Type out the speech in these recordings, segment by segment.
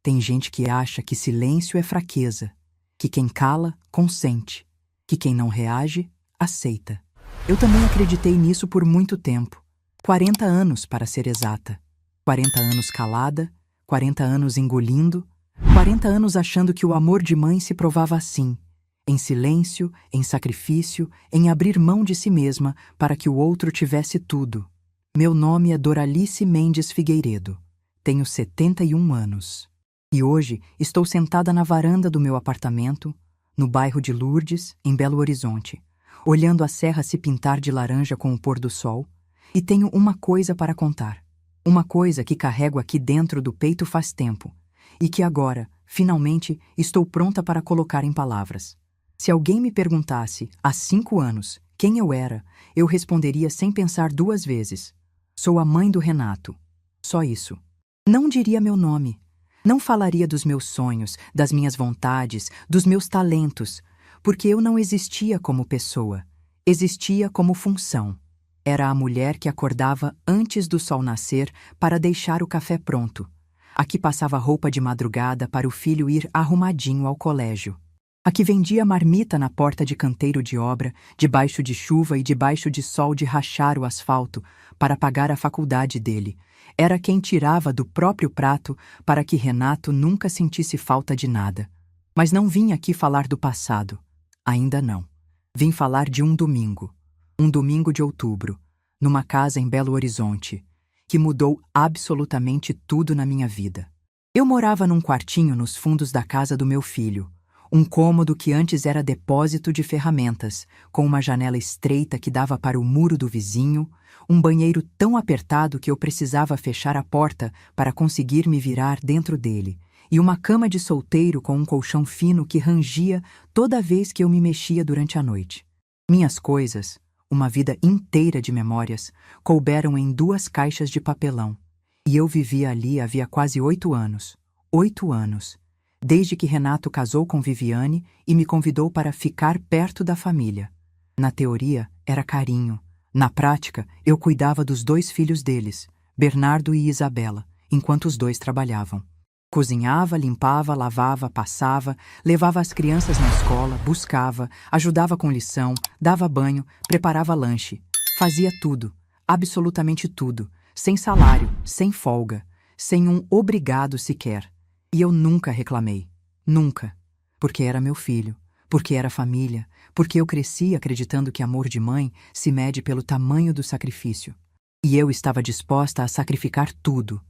Tem gente que acha que silêncio é fraqueza, que quem cala, consente, que quem não reage, aceita. Eu também acreditei nisso por muito tempo. 40 anos, para ser exata. 40 anos calada, 40 anos engolindo, 40 anos achando que o amor de mãe se provava assim, em silêncio, em sacrifício, em abrir mão de si mesma para que o outro tivesse tudo. Meu nome é Doralice Mendes Figueiredo. Tenho 71 anos. E hoje estou sentada na varanda do meu apartamento, no bairro de Lourdes, em Belo Horizonte, olhando a serra se pintar de laranja com o pôr do sol, e tenho uma coisa para contar. Uma coisa que carrego aqui dentro do peito faz tempo, e que agora, finalmente, estou pronta para colocar em palavras. Se alguém me perguntasse, há 5 anos, quem eu era, eu responderia sem pensar 2 vezes. Sou a mãe do Renato. Só isso. Não diria meu nome. Não falaria dos meus sonhos, das minhas vontades, dos meus talentos, porque eu não existia como pessoa. Existia como função. Era a mulher que acordava antes do sol nascer para deixar o café pronto. A que passava roupa de madrugada para o filho ir arrumadinho ao colégio. A que vendia marmita na porta de canteiro de obra, debaixo de chuva e debaixo de sol de rachar o asfalto, para pagar a faculdade dele. Era quem tirava do próprio prato para que Renato nunca sentisse falta de nada. Mas não vim aqui falar do passado. Ainda não. Vim falar de um domingo de outubro, numa casa em Belo Horizonte, que mudou absolutamente tudo na minha vida. Eu morava num quartinho nos fundos da casa do meu filho, um cômodo que antes era depósito de ferramentas, com uma janela estreita que dava para o muro do vizinho, um banheiro tão apertado que eu precisava fechar a porta para conseguir me virar dentro dele, e uma cama de solteiro com um colchão fino que rangia toda vez que eu me mexia durante a noite. Minhas coisas, uma vida inteira de memórias, couberam em 2 caixas de papelão. E eu vivia ali havia quase 8 anos. 8 anos. Desde que Renato casou com Viviane e me convidou para ficar perto da família. Na teoria, era carinho. Na prática, eu cuidava dos 2 filhos deles, Bernardo e Isabela, enquanto os 2 trabalhavam. Cozinhava, limpava, lavava, passava, levava as crianças na escola, buscava, ajudava com lição, dava banho, preparava lanche. Fazia tudo, absolutamente tudo, sem salário, sem folga, sem um obrigado sequer. E eu nunca reclamei. Nunca. Porque era meu filho, porque era família, porque eu cresci acreditando que amor de mãe se mede pelo tamanho do sacrifício. E eu estava disposta a sacrificar tudo.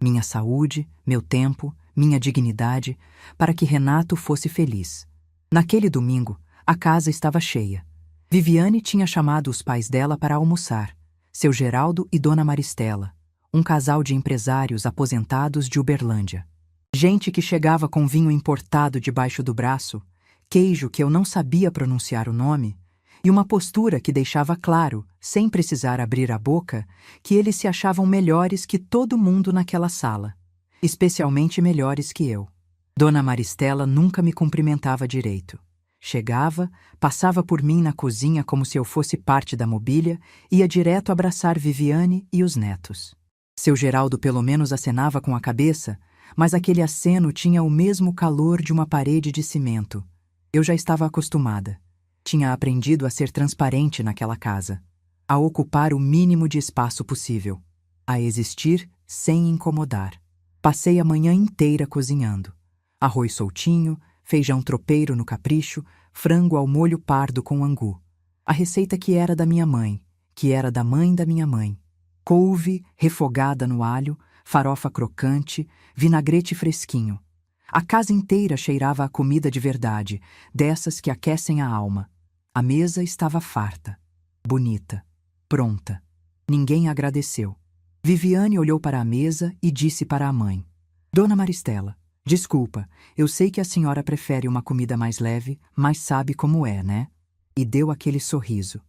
Minha saúde, meu tempo, minha dignidade, para que Renato fosse feliz. Naquele domingo, a casa estava cheia. Viviane tinha chamado os pais dela para almoçar, seu Geraldo e Dona Maristela, um casal de empresários aposentados de Uberlândia. Gente que chegava com vinho importado debaixo do braço, queijo que eu não sabia pronunciar o nome, e uma postura que deixava claro, sem precisar abrir a boca, que eles se achavam melhores que todo mundo naquela sala, especialmente melhores que eu. Dona Maristela nunca me cumprimentava direito. Chegava, passava por mim na cozinha como se eu fosse parte da mobília e ia direto abraçar Viviane e os netos. Seu Geraldo pelo menos acenava com a cabeça, mas aquele aceno tinha o mesmo calor de uma parede de cimento. Eu já estava acostumada. Tinha aprendido a ser transparente naquela casa, a ocupar o mínimo de espaço possível, a existir sem incomodar. Passei a manhã inteira cozinhando. Arroz soltinho, feijão tropeiro no capricho, frango ao molho pardo com angu. A receita que era da minha mãe, que era da mãe da minha mãe. Couve refogada no alho, farofa crocante, vinagrete fresquinho. A casa inteira cheirava a comida de verdade, dessas que aquecem a alma. A mesa estava farta, bonita, pronta. Ninguém agradeceu. Viviane olhou para a mesa e disse para a mãe: Dona Maristela, desculpa, eu sei que a senhora prefere uma comida mais leve, mas sabe como é, né? E deu aquele sorriso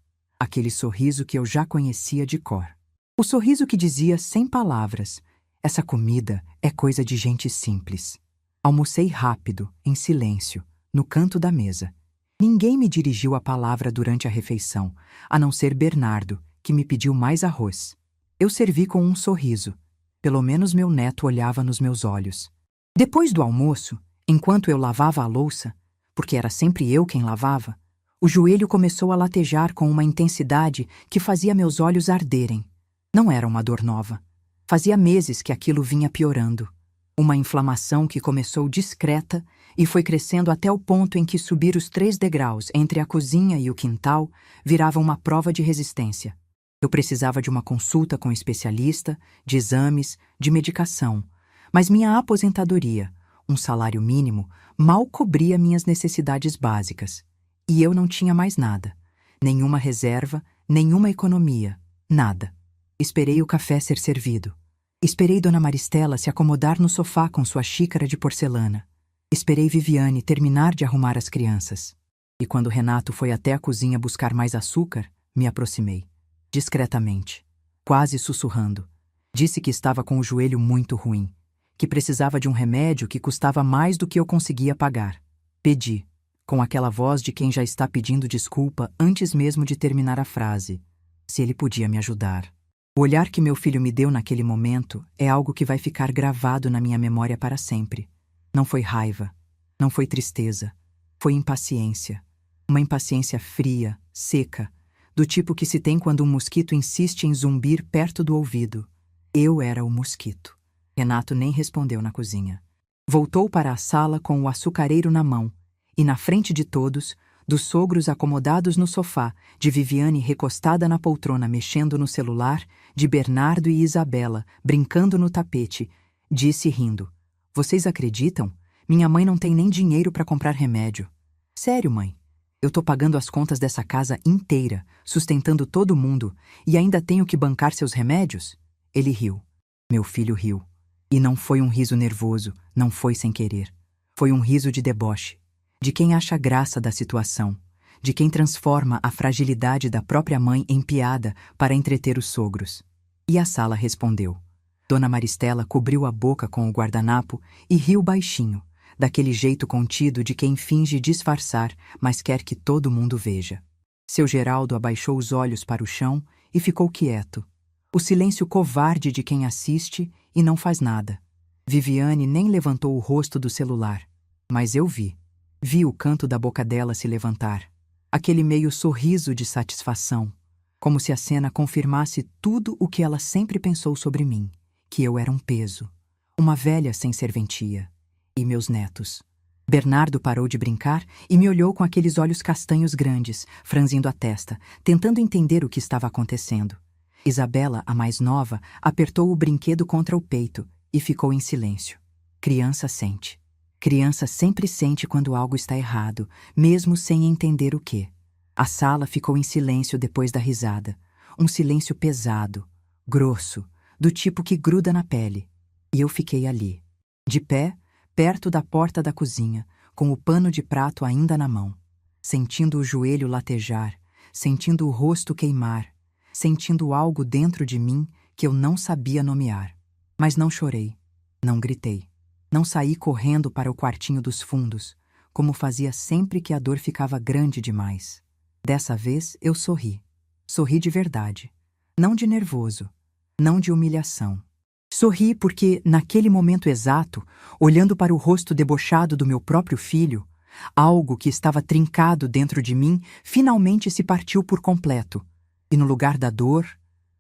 que eu já conhecia de cor. O sorriso que dizia sem palavras: essa comida é coisa de gente simples. Almocei rápido, em silêncio, no canto da mesa. Ninguém me dirigiu a palavra durante a refeição, a não ser Bernardo, que me pediu mais arroz. Eu servi com um sorriso. Pelo menos meu neto olhava nos meus olhos. Depois do almoço, enquanto eu lavava a louça, porque era sempre eu quem lavava, o joelho começou a latejar com uma intensidade que fazia meus olhos arderem. Não era uma dor nova. Fazia meses que aquilo vinha piorando. Uma inflamação que começou discreta e foi crescendo até o ponto em que subir os 3 degraus entre a cozinha e o quintal virava uma prova de resistência. Eu precisava de uma consulta com um especialista, de exames, de medicação, mas minha aposentadoria, um salário mínimo, mal cobria minhas necessidades básicas. E eu não tinha mais nada. Nenhuma reserva, nenhuma economia, nada. Esperei o café ser servido. Esperei Dona Maristela se acomodar no sofá com sua xícara de porcelana. Esperei Viviane terminar de arrumar as crianças. E quando Renato foi até a cozinha buscar mais açúcar, me aproximei. Discretamente, quase sussurrando. Disse que estava com o joelho muito ruim, que precisava de um remédio que custava mais do que eu conseguia pagar. Pedi, com aquela voz de quem já está pedindo desculpa antes mesmo de terminar a frase, se ele podia me ajudar. O olhar que meu filho me deu naquele momento é algo que vai ficar gravado na minha memória para sempre. Não foi raiva, não foi tristeza, foi impaciência. Uma impaciência fria, seca, do tipo que se tem quando um mosquito insiste em zumbir perto do ouvido. Eu era o mosquito. Renato nem respondeu na cozinha. Voltou para a sala com o açucareiro na mão, e na frente de todos, dos sogros acomodados no sofá, de Viviane recostada na poltrona mexendo no celular, de Bernardo e Isabela brincando no tapete, disse rindo: "Vocês acreditam? Minha mãe não tem nem dinheiro para comprar remédio." "Sério, mãe? Eu tô pagando as contas dessa casa inteira, sustentando todo mundo, e ainda tenho que bancar seus remédios?" Ele riu. Meu filho riu. E não foi um riso nervoso, não foi sem querer. Foi um riso de deboche, de quem acha graça da situação, de quem transforma a fragilidade da própria mãe em piada para entreter os sogros. E a sala respondeu. Dona Maristela cobriu a boca com o guardanapo e riu baixinho, daquele jeito contido de quem finge disfarçar, mas quer que todo mundo veja. Seu Geraldo abaixou os olhos para o chão e ficou quieto. O silêncio covarde de quem assiste e não faz nada. Viviane nem levantou o rosto do celular, mas eu vi. Vi o canto da boca dela se levantar. Aquele meio sorriso de satisfação, como se a cena confirmasse tudo o que ela sempre pensou sobre mim, que eu era um peso, uma velha sem serventia. E meus netos. Bernardo parou de brincar e me olhou com aqueles olhos castanhos grandes, franzindo a testa, tentando entender o que estava acontecendo. Isabela, a mais nova, apertou o brinquedo contra o peito e ficou em silêncio. Criança sente. Criança sempre sente quando algo está errado, mesmo sem entender o quê. A sala ficou em silêncio depois da risada. Um silêncio pesado, grosso, do tipo que gruda na pele. E eu fiquei ali, de pé, perto da porta da cozinha, com o pano de prato ainda na mão, sentindo o joelho latejar, sentindo o rosto queimar, sentindo algo dentro de mim que eu não sabia nomear. Mas não chorei, não gritei, não saí correndo para o quartinho dos fundos, como fazia sempre que a dor ficava grande demais. Dessa vez eu sorri. Sorri de verdade, não de nervoso, não de humilhação. Sorri porque, naquele momento exato, olhando para o rosto debochado do meu próprio filho, algo que estava trincado dentro de mim finalmente se partiu por completo. E no lugar da dor,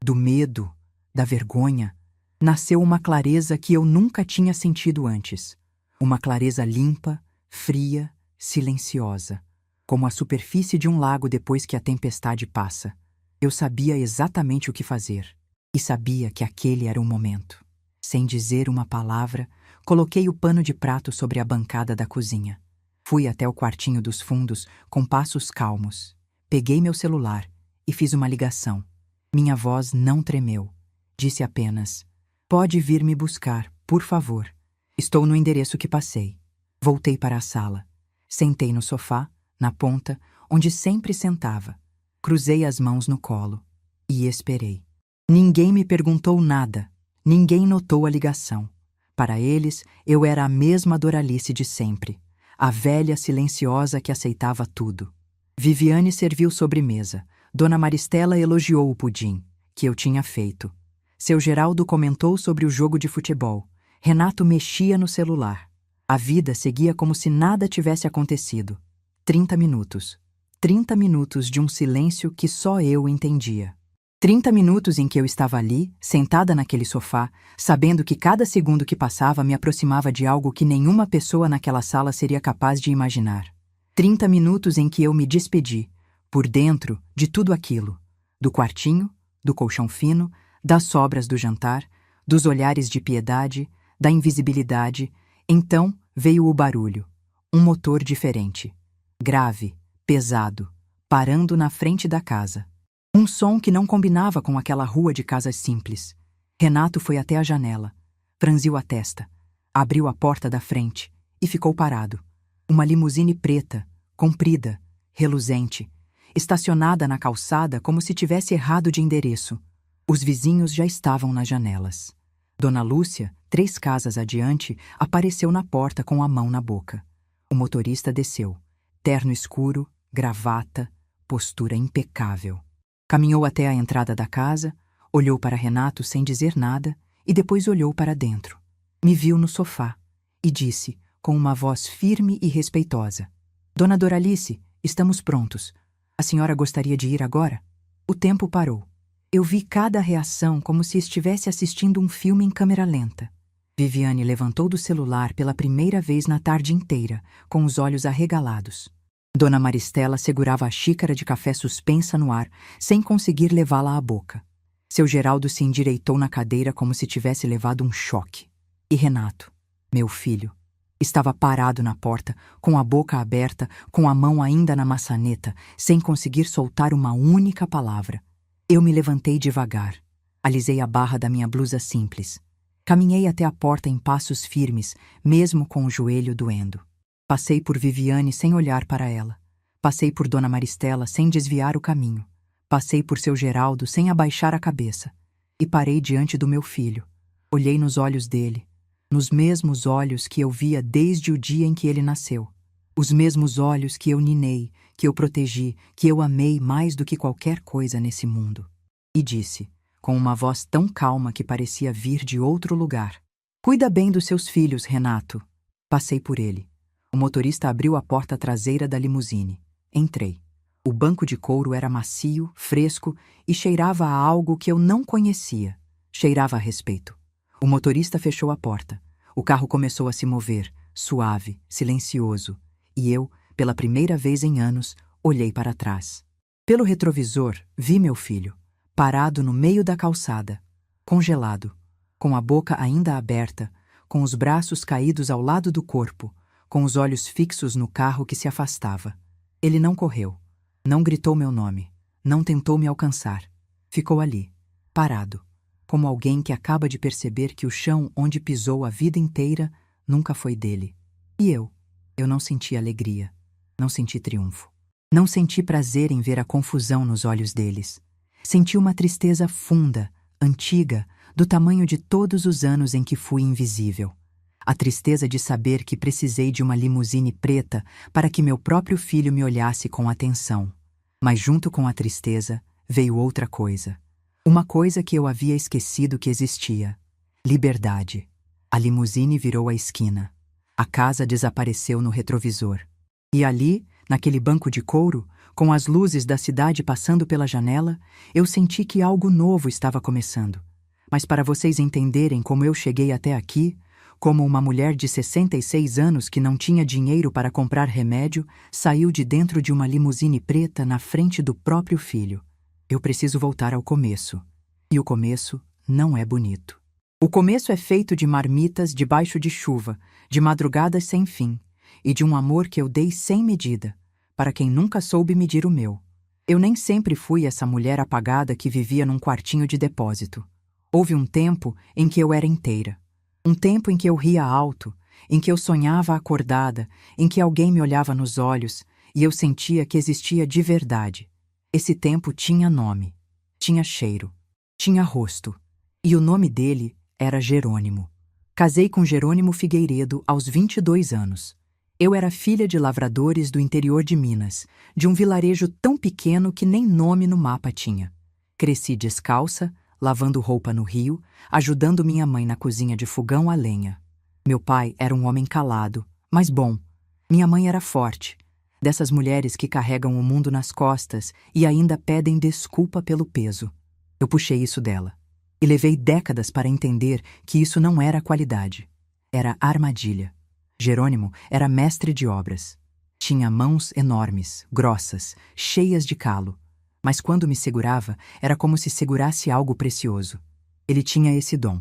do medo, da vergonha, nasceu uma clareza que eu nunca tinha sentido antes. Uma clareza limpa, fria, silenciosa, como a superfície de um lago depois que a tempestade passa. Eu sabia exatamente o que fazer, e sabia que aquele era o momento. Sem dizer uma palavra, coloquei o pano de prato sobre a bancada da cozinha. Fui até o quartinho dos fundos com passos calmos. Peguei meu celular e fiz uma ligação. Minha voz não tremeu. Disse apenas: "Pode vir me buscar, por favor. Estou no endereço que passei." Voltei para a sala. Sentei no sofá, na ponta, onde sempre sentava. Cruzei as mãos no colo e esperei. Ninguém me perguntou nada. Ninguém notou a ligação. Para eles, eu era a mesma Doralice de sempre, a velha silenciosa que aceitava tudo. Viviane serviu sobremesa. Dona Maristela elogiou o pudim, que eu tinha feito. Seu Geraldo comentou sobre o jogo de futebol. Renato mexia no celular. A vida seguia como se nada tivesse acontecido. 30 minutos. 30 minutos de um silêncio que só eu entendia. 30 minutos em que eu estava ali, sentada naquele sofá, sabendo que cada segundo que passava me aproximava de algo que nenhuma pessoa naquela sala seria capaz de imaginar. 30 minutos em que eu me despedi, por dentro, de tudo aquilo. Do quartinho, do colchão fino, das sobras do jantar, dos olhares de piedade, da invisibilidade. Então veio o barulho. Um motor diferente. Grave, pesado, parando na frente da casa. Um som que não combinava com aquela rua de casas simples. Renato foi até a janela, franziu a testa, abriu a porta da frente e ficou parado. Uma limusine preta, comprida, reluzente, estacionada na calçada como se tivesse errado de endereço. Os vizinhos já estavam nas janelas. Dona Lúcia, 3 casas adiante, apareceu na porta com a mão na boca. O motorista desceu. Terno escuro, gravata, postura impecável. Caminhou até a entrada da casa, olhou para Renato sem dizer nada e depois olhou para dentro. Me viu no sofá e disse, com uma voz firme e respeitosa: Dona Doralice, estamos prontos. A senhora gostaria de ir agora? O tempo parou. Eu vi cada reação como se estivesse assistindo um filme em câmera lenta. Viviane levantou do celular pela primeira vez na tarde inteira, com os olhos arregalados. Dona Maristela segurava a xícara de café suspensa no ar, sem conseguir levá-la à boca. Seu Geraldo se endireitou na cadeira como se tivesse levado um choque. E Renato, meu filho, estava parado na porta, com a boca aberta, com a mão ainda na maçaneta, sem conseguir soltar uma única palavra. Eu me levantei devagar. Alisei a barra da minha blusa simples. Caminhei até a porta em passos firmes, mesmo com o joelho doendo. Passei por Viviane sem olhar para ela. Passei por Dona Maristela sem desviar o caminho. Passei por seu Geraldo sem abaixar a cabeça. E parei diante do meu filho. Olhei nos olhos dele, nos mesmos olhos que eu via desde o dia em que ele nasceu. Os mesmos olhos que eu ninei, que eu protegi, que eu amei mais do que qualquer coisa nesse mundo. E disse, com uma voz tão calma que parecia vir de outro lugar: Cuida bem dos seus filhos, Renato. Passei por ele. O motorista abriu a porta traseira da limusine. Entrei. O banco de couro era macio, fresco e cheirava a algo que eu não conhecia. Cheirava a respeito. O motorista fechou a porta. O carro começou a se mover, suave, silencioso. E eu, pela primeira vez em anos, olhei para trás. Pelo retrovisor, vi meu filho, parado no meio da calçada, congelado, com a boca ainda aberta, com os braços caídos ao lado do corpo, com os olhos fixos no carro que se afastava. Ele não correu, não gritou meu nome, não tentou me alcançar. Ficou ali, parado, como alguém que acaba de perceber que o chão onde pisou a vida inteira nunca foi dele. E eu não senti alegria, não senti triunfo. Não senti prazer em ver a confusão nos olhos deles. Senti uma tristeza funda, antiga, do tamanho de todos os anos em que fui invisível. A tristeza de saber que precisei de uma limusine preta para que meu próprio filho me olhasse com atenção. Mas junto com a tristeza veio outra coisa. Uma coisa que eu havia esquecido que existia. Liberdade. A limusine virou a esquina. A casa desapareceu no retrovisor. E ali, naquele banco de couro, com as luzes da cidade passando pela janela, eu senti que algo novo estava começando. Mas para vocês entenderem como eu cheguei até aqui, como uma mulher de 66 anos que não tinha dinheiro para comprar remédio, saiu de dentro de uma limusine preta na frente do próprio filho. Eu preciso voltar ao começo. E o começo não é bonito. O começo é feito de marmitas debaixo de chuva, de madrugadas sem fim, e de um amor que eu dei sem medida, para quem nunca soube medir o meu. Eu nem sempre fui essa mulher apagada que vivia num quartinho de depósito. Houve um tempo em que eu era inteira. Um tempo em que eu ria alto, em que eu sonhava acordada, em que alguém me olhava nos olhos e eu sentia que existia de verdade. Esse tempo tinha nome, tinha cheiro, tinha rosto, e o nome dele era Jerônimo. Casei com Jerônimo Figueiredo aos 22 anos. Eu era filha de lavradores do interior de Minas, de um vilarejo tão pequeno que nem nome no mapa tinha. Cresci descalça, lavando roupa no rio, ajudando minha mãe na cozinha de fogão a lenha. Meu pai era um homem calado, mas bom. Minha mãe era forte, dessas mulheres que carregam o mundo nas costas e ainda pedem desculpa pelo peso. Eu puxei isso dela. E levei décadas para entender que isso não era qualidade. Era armadilha. Jerônimo era mestre de obras. Tinha mãos enormes, grossas, cheias de calo. Mas quando me segurava, era como se segurasse algo precioso. Ele tinha esse dom,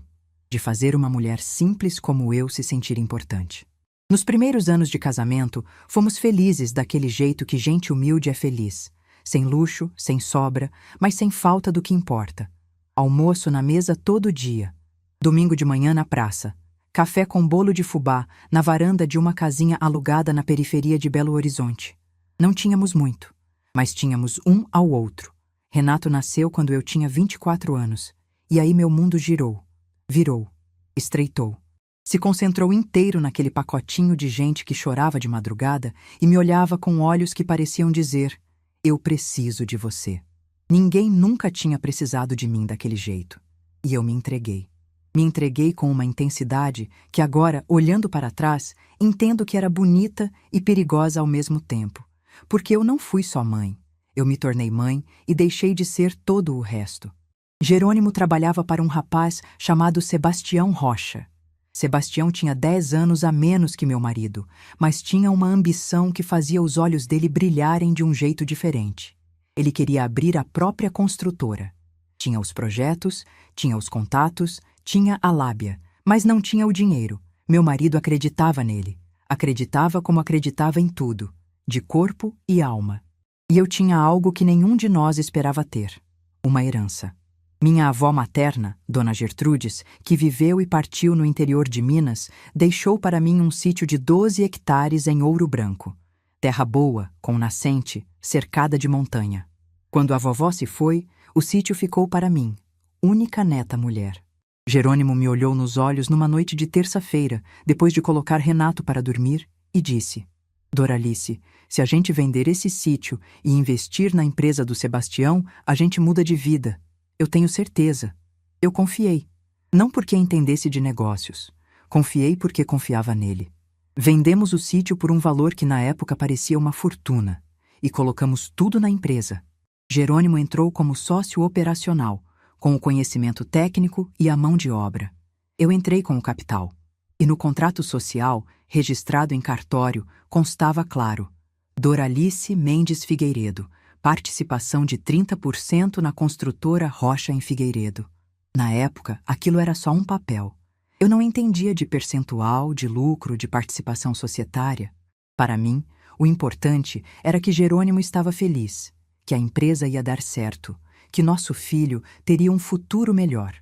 de fazer uma mulher simples como eu se sentir importante. Nos primeiros anos de casamento, fomos felizes daquele jeito que gente humilde é feliz. Sem luxo, sem sobra, mas sem falta do que importa. Almoço na mesa todo dia. Domingo de manhã na praça. Café com bolo de fubá na varanda de uma casinha alugada na periferia de Belo Horizonte. Não tínhamos muito, mas tínhamos um ao outro. Renato nasceu quando eu tinha 24 anos. E aí meu mundo girou, virou, estreitou. Se concentrou inteiro naquele pacotinho de gente que chorava de madrugada e me olhava com olhos que pareciam dizer: eu preciso de você. Ninguém nunca tinha precisado de mim daquele jeito. E eu me entreguei. Me entreguei com uma intensidade que agora, olhando para trás, entendo que era bonita e perigosa ao mesmo tempo. Porque eu não fui só mãe. Eu me tornei mãe e deixei de ser todo o resto. Jerônimo trabalhava para um rapaz chamado Sebastião Rocha. Sebastião tinha 10 anos a menos que meu marido, mas tinha uma ambição que fazia os olhos dele brilharem de um jeito diferente. Ele queria abrir a própria construtora. Tinha os projetos, tinha os contatos, tinha a lábia, mas não tinha o dinheiro. Meu marido acreditava nele. Acreditava como acreditava em tudo, de corpo e alma. E eu tinha algo que nenhum de nós esperava ter: uma herança. Minha avó materna, Dona Gertrudes, que viveu e partiu no interior de Minas, deixou para mim um sítio de 12 hectares em Ouro Branco. Terra boa, com nascente, cercada de montanha. Quando a vovó se foi, o sítio ficou para mim, única neta mulher. Jerônimo me olhou nos olhos numa noite de terça-feira, depois de colocar Renato para dormir, e disse: Doralice, se a gente vender esse sítio e investir na empresa do Sebastião, a gente muda de vida. Eu tenho certeza. Eu confiei. Não porque entendesse de negócios. Confiei porque confiava nele. Vendemos o sítio por um valor que na época parecia uma fortuna. E colocamos tudo na empresa. Jerônimo entrou como sócio operacional, com o conhecimento técnico e a mão de obra. Eu entrei com o capital. E no contrato social, registrado em cartório, constava claro: Doralice Mendes Figueiredo, participação de 30% na construtora Rocha em Figueiredo. Na época, aquilo era só um papel. Eu não entendia de percentual, de lucro, de participação societária. Para mim, o importante era que Jerônimo estava feliz, que a empresa ia dar certo, que nosso filho teria um futuro melhor.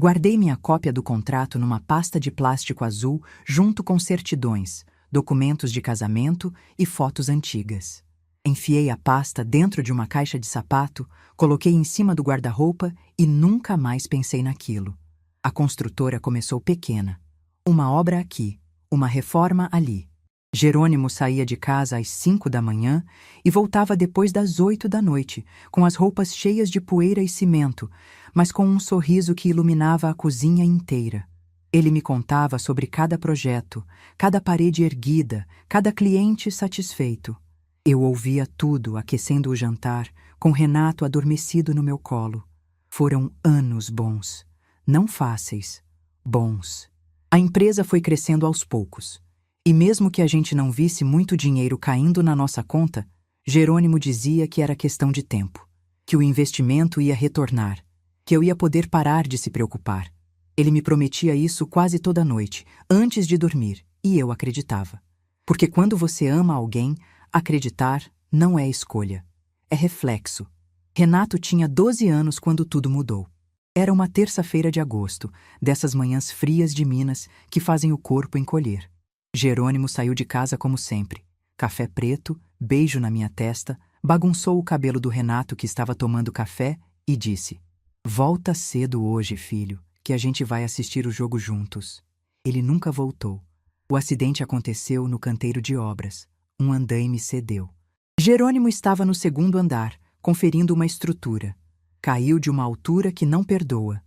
Guardei minha cópia do contrato numa pasta de plástico azul junto com certidões, documentos de casamento e fotos antigas. Enfiei a pasta dentro de uma caixa de sapato, coloquei em cima do guarda-roupa e nunca mais pensei naquilo. A construtora começou pequena. Uma obra aqui, uma reforma ali. Jerônimo saía de casa às 5 da manhã e voltava depois das 8 da noite, com as roupas cheias de poeira e cimento, mas com um sorriso que iluminava a cozinha inteira. Ele me contava sobre cada projeto, cada parede erguida, cada cliente satisfeito. Eu ouvia tudo aquecendo o jantar, com Renato adormecido no meu colo. Foram anos bons. Não fáceis, bons. A empresa foi crescendo aos poucos. E mesmo que a gente não visse muito dinheiro caindo na nossa conta, Jerônimo dizia que era questão de tempo, que o investimento ia retornar, que eu ia poder parar de se preocupar. Ele me prometia isso quase toda noite, antes de dormir, e eu acreditava. Porque quando você ama alguém, acreditar não é escolha, é reflexo. Renato tinha 12 anos quando tudo mudou. Era uma terça-feira de agosto, dessas manhãs frias de Minas que fazem o corpo encolher. Jerônimo saiu de casa como sempre. Café preto, beijo na minha testa, bagunçou o cabelo do Renato que estava tomando café e disse: Volta cedo hoje, filho, que a gente vai assistir o jogo juntos. Ele nunca voltou. O acidente aconteceu no canteiro de obras. Um andaime cedeu. Jerônimo estava no segundo andar, conferindo uma estrutura. Caiu de uma altura que não perdoa.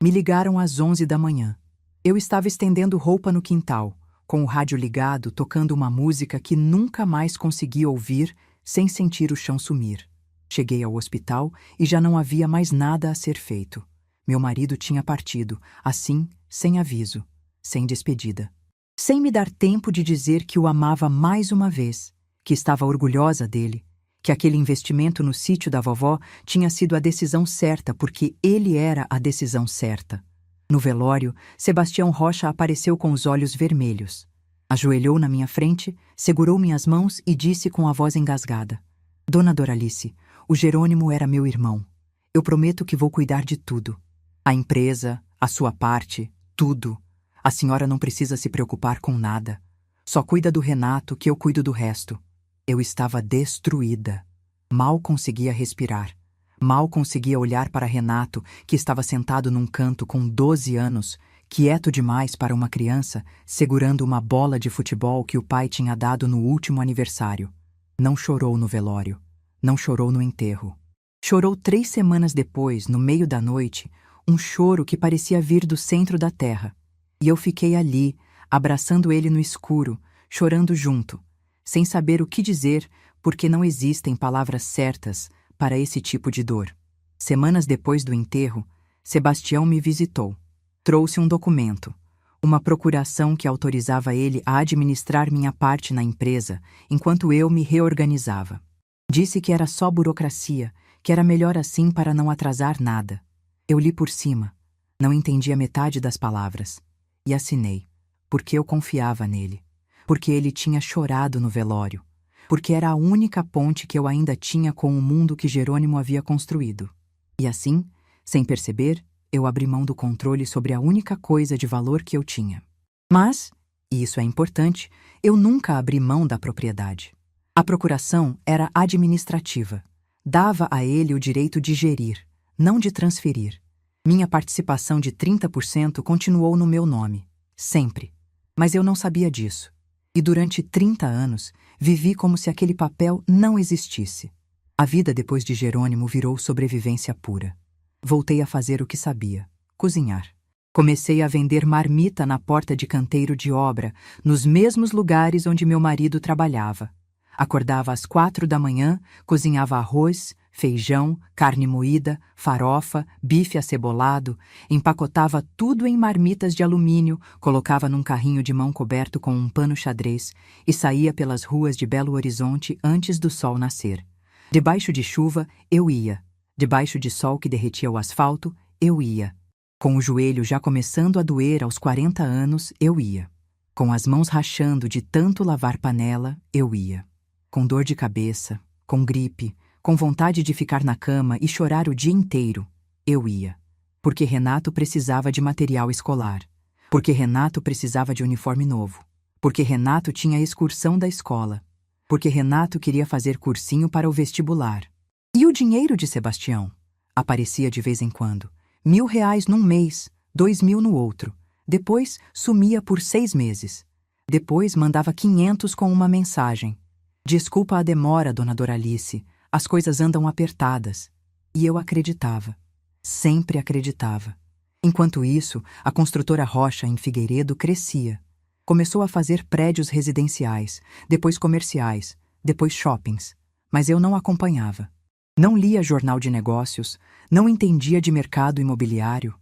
Me ligaram às 11 da manhã. Eu estava estendendo roupa no quintal, com o rádio ligado, tocando uma música que nunca mais consegui ouvir sem sentir o chão sumir. Cheguei ao hospital e já não havia mais nada a ser feito. Meu marido tinha partido, assim, sem aviso, sem despedida. Sem me dar tempo de dizer que o amava mais uma vez, que estava orgulhosa dele, que aquele investimento no sítio da vovó tinha sido a decisão certa porque ele era a decisão certa. No velório, Sebastião Rocha apareceu com os olhos vermelhos. Ajoelhou na minha frente, segurou minhas mãos e disse com a voz engasgada: Dona Doralice, o Jerônimo era meu irmão. Eu prometo que vou cuidar de tudo. A empresa, a sua parte, tudo. A senhora não precisa se preocupar com nada. Só cuida do Renato que eu cuido do resto. Eu estava destruída. Mal conseguia respirar. Mal conseguia olhar para Renato, que estava sentado num canto com 12 anos, quieto demais para uma criança, segurando uma bola de futebol que o pai tinha dado no último aniversário. Não chorou no velório. Não chorou no enterro. Chorou 3 semanas depois, no meio da noite, um choro que parecia vir do centro da terra. E eu fiquei ali, abraçando ele no escuro, chorando junto, sem saber o que dizer, porque não existem palavras certas para esse tipo de dor. Semanas depois do enterro, Sebastião me visitou. Trouxe um documento, uma procuração que autorizava ele a administrar minha parte na empresa enquanto eu me reorganizava. Disse que era só burocracia, que era melhor assim para não atrasar nada. Eu li por cima, não entendi a metade das palavras, e assinei, porque eu confiava nele, porque ele tinha chorado no velório, porque era a única ponte que eu ainda tinha com o mundo que Jerônimo havia construído. E assim, sem perceber, eu abri mão do controle sobre a única coisa de valor que eu tinha. Mas, e isso é importante, eu nunca abri mão da propriedade. A procuração era administrativa. Dava a ele o direito de gerir, não de transferir. Minha participação de 30% continuou no meu nome, sempre. Mas eu não sabia disso. E durante 30 anos, vivi como se aquele papel não existisse. A vida depois de Jerônimo virou sobrevivência pura. Voltei a fazer o que sabia, cozinhar. Comecei a vender marmita na porta de canteiro de obra, nos mesmos lugares onde meu marido trabalhava. Acordava às 4 da manhã, cozinhava arroz, feijão, carne moída, farofa, bife acebolado, empacotava tudo em marmitas de alumínio, colocava num carrinho de mão coberto com um pano xadrez e saía pelas ruas de Belo Horizonte antes do sol nascer. Debaixo de chuva, eu ia. Debaixo de sol que derretia o asfalto, eu ia. Com o joelho já começando a doer aos 40 anos, eu ia. Com as mãos rachando de tanto lavar panela, eu ia. Com dor de cabeça, com gripe, com vontade de ficar na cama e chorar o dia inteiro, eu ia. Porque Renato precisava de material escolar. Porque Renato precisava de uniforme novo. Porque Renato tinha a excursão da escola. Porque Renato queria fazer cursinho para o vestibular. E o dinheiro de Sebastião? Aparecia de vez em quando. R$ 1.000 num mês, 2.000 no outro. Depois, sumia por 6 meses. Depois, mandava 500 com uma mensagem. Desculpa a demora, dona Doralice. As coisas andam apertadas. E eu acreditava. Sempre acreditava. Enquanto isso, a construtora Rocha, em Figueiredo, crescia. Começou a fazer prédios residenciais, depois comerciais, depois shoppings. Mas eu não acompanhava. Não lia jornal de negócios, não entendia de mercado imobiliário.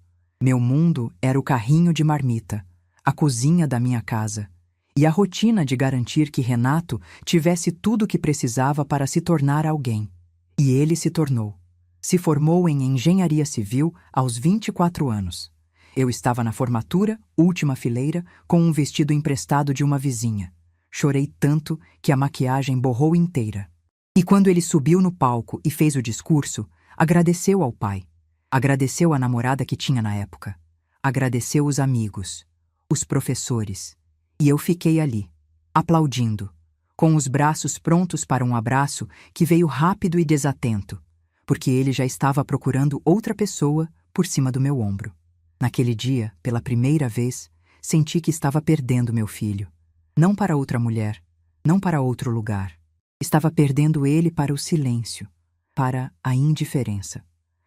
Meu mundo era o carrinho de marmita, a cozinha da minha casa, e a rotina de garantir que Renato tivesse tudo o que precisava para se tornar alguém. E ele se tornou. Se formou em engenharia civil aos 24 anos. Eu estava na formatura, última fileira, com um vestido emprestado de uma vizinha. Chorei tanto que a maquiagem borrou inteira. E quando ele subiu no palco e fez o discurso, agradeceu ao pai. Agradeceu a namorada que tinha na época. Agradeceu os amigos, os professores. E eu fiquei ali, aplaudindo, com os braços prontos para um abraço que veio rápido e desatento, porque ele já estava procurando outra pessoa por cima do meu ombro. Naquele dia, pela primeira vez, senti que estava perdendo meu filho. Não para outra mulher, não para outro lugar. Estava perdendo ele para o silêncio, para a indiferença,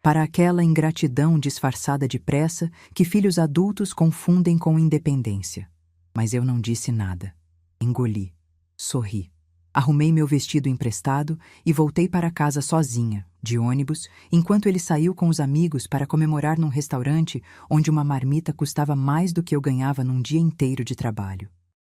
para aquela ingratidão disfarçada de pressa que filhos adultos confundem com independência. Mas eu não disse nada. Engoli. Sorri. Arrumei meu vestido emprestado e voltei para casa sozinha, de ônibus, enquanto ele saiu com os amigos para comemorar num restaurante onde uma marmita custava mais do que eu ganhava num dia inteiro de trabalho.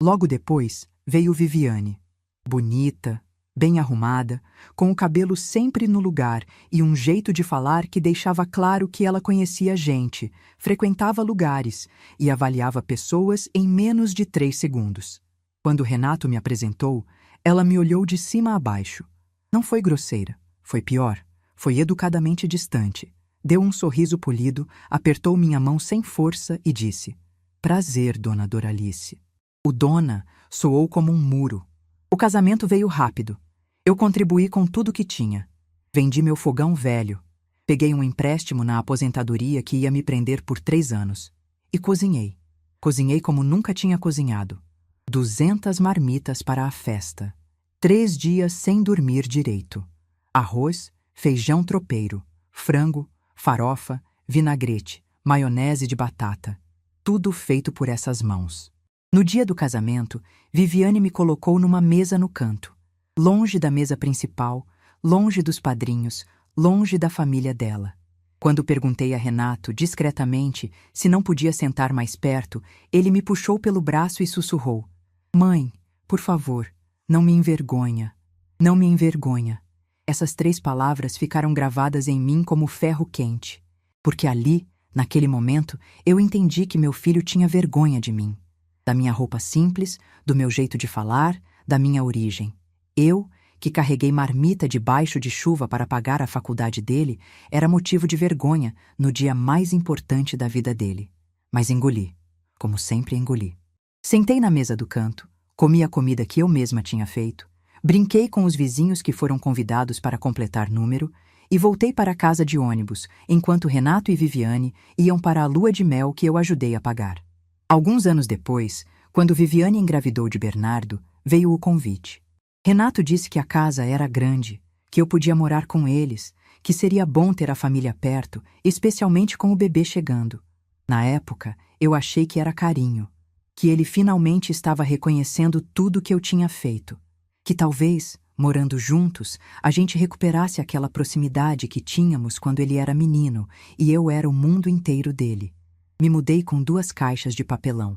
Logo depois, veio Viviane. Bonita, bem arrumada, com o cabelo sempre no lugar e um jeito de falar que deixava claro que ela conhecia gente, frequentava lugares e avaliava pessoas em menos de 3 segundos. Quando Renato me apresentou, ela me olhou de cima a baixo. Não foi grosseira, foi pior, foi educadamente distante. Deu um sorriso polido, apertou minha mão sem força e disse: "Prazer, dona Doralice." O dona soou como um muro. O casamento veio rápido. Eu contribuí com tudo que tinha. Vendi meu fogão velho. Peguei um empréstimo na aposentadoria que ia me prender por 3 anos. E cozinhei. Cozinhei como nunca tinha cozinhado. 200 marmitas para a festa. 3 dias sem dormir direito. Arroz, feijão tropeiro, frango, farofa, vinagrete, maionese de batata. Tudo feito por essas mãos. No dia do casamento, Viviane me colocou numa mesa no canto. Longe da mesa principal, longe dos padrinhos, longe da família dela. Quando perguntei a Renato, discretamente, se não podia sentar mais perto, ele me puxou pelo braço e sussurrou: "Mãe, por favor, não me envergonha. Não me envergonha." Essas 3 palavras ficaram gravadas em mim como ferro quente. Porque ali, naquele momento, eu entendi que meu filho tinha vergonha de mim. Da minha roupa simples, do meu jeito de falar, da minha origem. Eu, que carreguei marmita debaixo de chuva para pagar a faculdade dele, era motivo de vergonha no dia mais importante da vida dele. Mas engoli, como sempre engoli. Sentei na mesa do canto, comi a comida que eu mesma tinha feito, brinquei com os vizinhos que foram convidados para completar número e voltei para a casa de ônibus, enquanto Renato e Viviane iam para a lua de mel que eu ajudei a pagar. Alguns anos depois, quando Viviane engravidou de Bernardo, veio o convite. Renato disse que a casa era grande, que eu podia morar com eles, que seria bom ter a família perto, especialmente com o bebê chegando. Na época, eu achei que era carinho, que ele finalmente estava reconhecendo tudo que eu tinha feito, que talvez, morando juntos, a gente recuperasse aquela proximidade que tínhamos quando ele era menino e eu era o mundo inteiro dele. Me mudei com 2 caixas de papelão,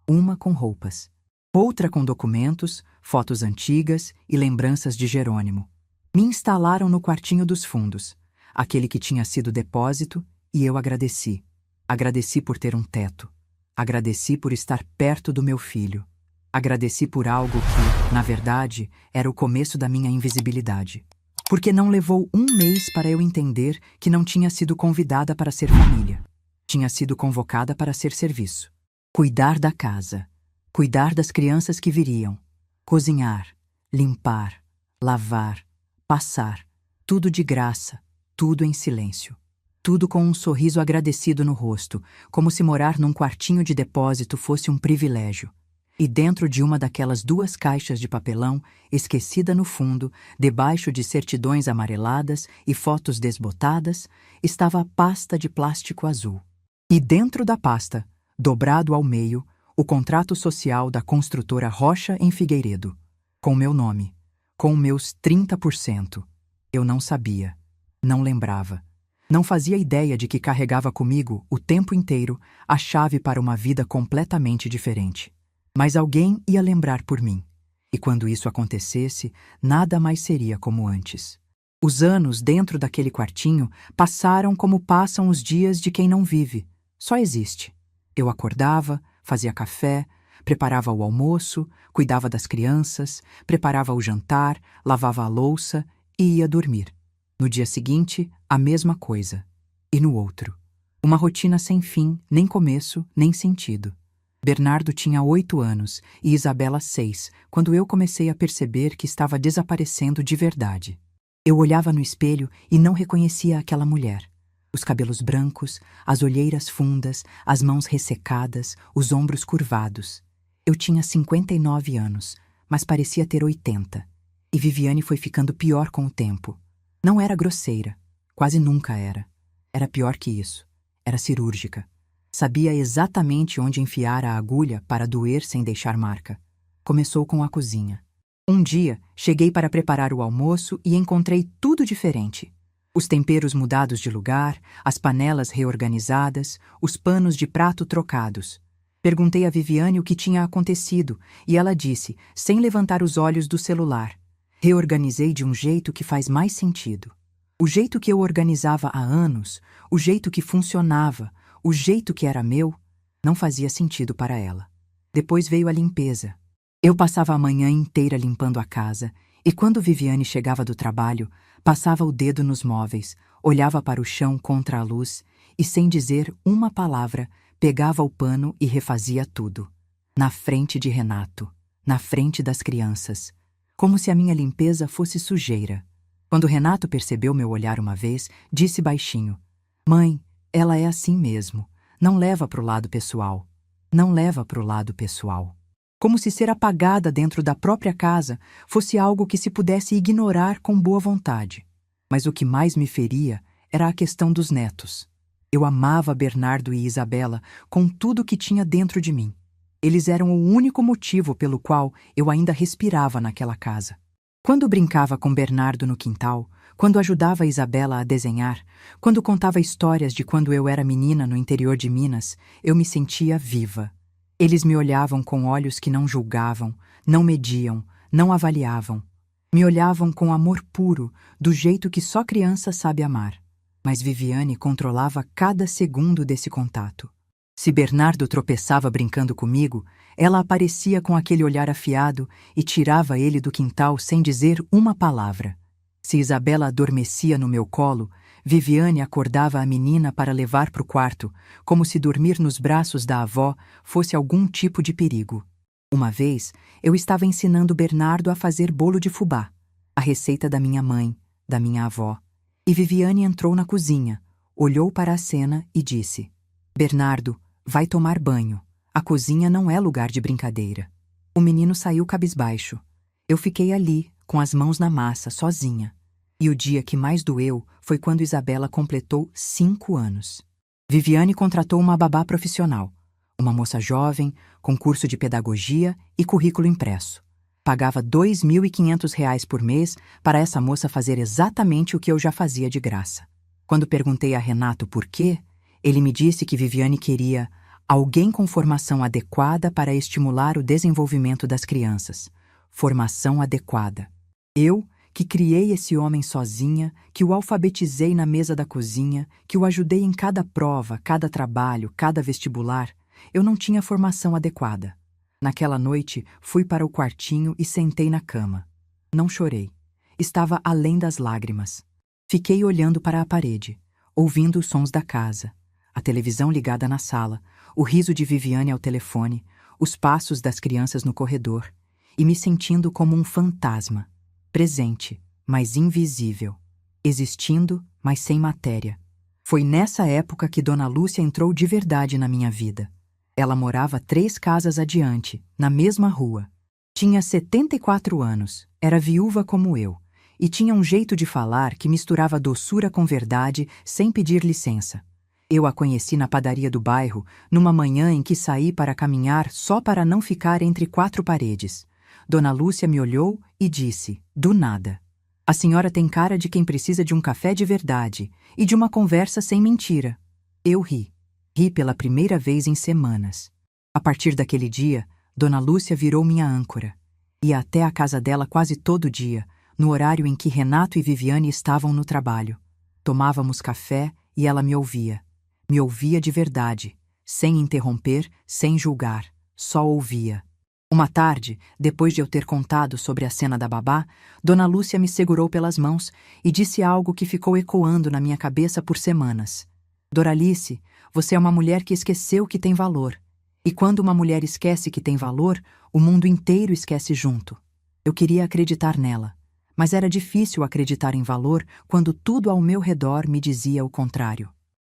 uma com roupas, outra com documentos, fotos antigas e lembranças de Jerônimo. Me instalaram no quartinho dos fundos, aquele que tinha sido depósito, e eu agradeci. Agradeci por ter um teto. Agradeci por estar perto do meu filho. Agradeci por algo que, na verdade, era o começo da minha invisibilidade. Porque não levou 1 mês para eu entender que não tinha sido convidada para ser família. Tinha sido convocada para ser serviço. Cuidar da casa. Cuidar das crianças que viriam. Cozinhar, limpar, lavar, passar. Tudo de graça, tudo em silêncio. Tudo com um sorriso agradecido no rosto, como se morar num quartinho de depósito fosse um privilégio. E dentro de uma daquelas 2 caixas de papelão, esquecida no fundo, debaixo de certidões amareladas e fotos desbotadas, estava a pasta de plástico azul. E dentro da pasta, dobrado ao meio, o contrato social da construtora Rocha em Figueiredo, com meu nome, com meus 30%. Eu não sabia, não lembrava, não fazia ideia de que carregava comigo, o tempo inteiro, a chave para uma vida completamente diferente. Mas alguém ia lembrar por mim, e quando isso acontecesse, nada mais seria como antes. Os anos dentro daquele quartinho passaram como passam os dias de quem não vive, só existe. Eu acordava, fazia café, preparava o almoço, cuidava das crianças, preparava o jantar, lavava a louça e ia dormir. No dia seguinte, a mesma coisa. E no outro. Uma rotina sem fim, nem começo, nem sentido. Bernardo tinha 8 anos e Isabela 6, quando eu comecei a perceber que estava desaparecendo de verdade. Eu olhava no espelho e não reconhecia aquela mulher. Os cabelos brancos, as olheiras fundas, as mãos ressecadas, os ombros curvados. Eu tinha 59 anos, mas parecia ter 80. E Viviane foi ficando pior com o tempo. Não era grosseira, quase nunca era. Era pior que isso. Era cirúrgica. Sabia exatamente onde enfiar a agulha para doer sem deixar marca. Começou com a cozinha. Um dia, cheguei para preparar o almoço e encontrei tudo diferente. Os temperos mudados de lugar, as panelas reorganizadas, os panos de prato trocados. Perguntei a Viviane o que tinha acontecido e ela disse, sem levantar os olhos do celular: reorganizei de um jeito que faz mais sentido. O jeito que eu organizava há anos, o jeito que funcionava, o jeito que era meu, não fazia sentido para ela. Depois veio a limpeza. Eu passava a manhã inteira limpando a casa e quando Viviane chegava do trabalho, passava o dedo nos móveis, olhava para o chão contra a luz e, sem dizer uma palavra, pegava o pano e refazia tudo. Na frente de Renato, na frente das crianças, como se a minha limpeza fosse sujeira. Quando Renato percebeu meu olhar uma vez, disse baixinho: "Mãe, ela é assim mesmo. Não leva pro lado pessoal. Não leva pro lado pessoal." Como se ser apagada dentro da própria casa fosse algo que se pudesse ignorar com boa vontade. Mas o que mais me feria era a questão dos netos. Eu amava Bernardo e Isabela com tudo que tinha dentro de mim. Eles eram o único motivo pelo qual eu ainda respirava naquela casa. Quando brincava com Bernardo no quintal, quando ajudava a Isabela a desenhar, quando contava histórias de quando eu era menina no interior de Minas, eu me sentia viva. Eles me olhavam com olhos que não julgavam, não mediam, não avaliavam. Me olhavam com amor puro, do jeito que só criança sabe amar. Mas Viviane controlava cada segundo desse contato. Se Bernardo tropeçava brincando comigo, ela aparecia com aquele olhar afiado e tirava ele do quintal sem dizer uma palavra. Se Isabela adormecia no meu colo, Viviane acordava a menina para levar para o quarto, como se dormir nos braços da avó fosse algum tipo de perigo. Uma vez, eu estava ensinando Bernardo a fazer bolo de fubá, a receita da minha mãe, da minha avó, e Viviane entrou na cozinha, olhou para a cena e disse: "Bernardo, vai tomar banho. A cozinha não é lugar de brincadeira." O menino saiu cabisbaixo. Eu fiquei ali, com as mãos na massa, sozinha. E o dia que mais doeu foi quando Isabela completou 5 anos. Viviane contratou uma babá profissional, uma moça jovem, com curso de pedagogia e currículo impresso. Pagava R$ 2.500 por mês para essa moça fazer exatamente o que eu já fazia de graça. Quando perguntei a Renato por quê, ele me disse que Viviane queria alguém com formação adequada para estimular o desenvolvimento das crianças. Formação adequada. Eu, que criei esse homem sozinha, que o alfabetizei na mesa da cozinha, que o ajudei em cada prova, cada trabalho, cada vestibular, eu não tinha formação adequada. Naquela noite, fui para o quartinho e sentei na cama. Não chorei. Estava além das lágrimas. Fiquei olhando para a parede, ouvindo os sons da casa, a televisão ligada na sala, o riso de Viviane ao telefone, os passos das crianças no corredor, e me sentindo como um fantasma, presente, mas invisível, existindo, mas sem matéria. Foi nessa época que Dona Lúcia entrou de verdade na minha vida. Ela morava 3 casas adiante, na mesma rua. Tinha 74 anos, era viúva como eu, e tinha um jeito de falar que misturava doçura com verdade sem pedir licença. Eu a conheci na padaria do bairro, numa manhã em que saí para caminhar só para não ficar entre 4 paredes. Dona Lúcia me olhou e disse, do nada: "A senhora tem cara de quem precisa de um café de verdade e de uma conversa sem mentira." Eu ri. Ri pela primeira vez em semanas. A partir daquele dia, Dona Lúcia virou minha âncora. Ia até a casa dela quase todo dia, no horário em que Renato e Viviane estavam no trabalho. Tomávamos café e ela me ouvia. Me ouvia de verdade, sem interromper, sem julgar, só ouvia. Uma tarde, depois de eu ter contado sobre a cena da babá, Dona Lúcia me segurou pelas mãos e disse algo que ficou ecoando na minha cabeça por semanas. "Doralice, você é uma mulher que esqueceu que tem valor. E quando uma mulher esquece que tem valor, o mundo inteiro esquece junto." Eu queria acreditar nela, mas era difícil acreditar em valor quando tudo ao meu redor me dizia o contrário.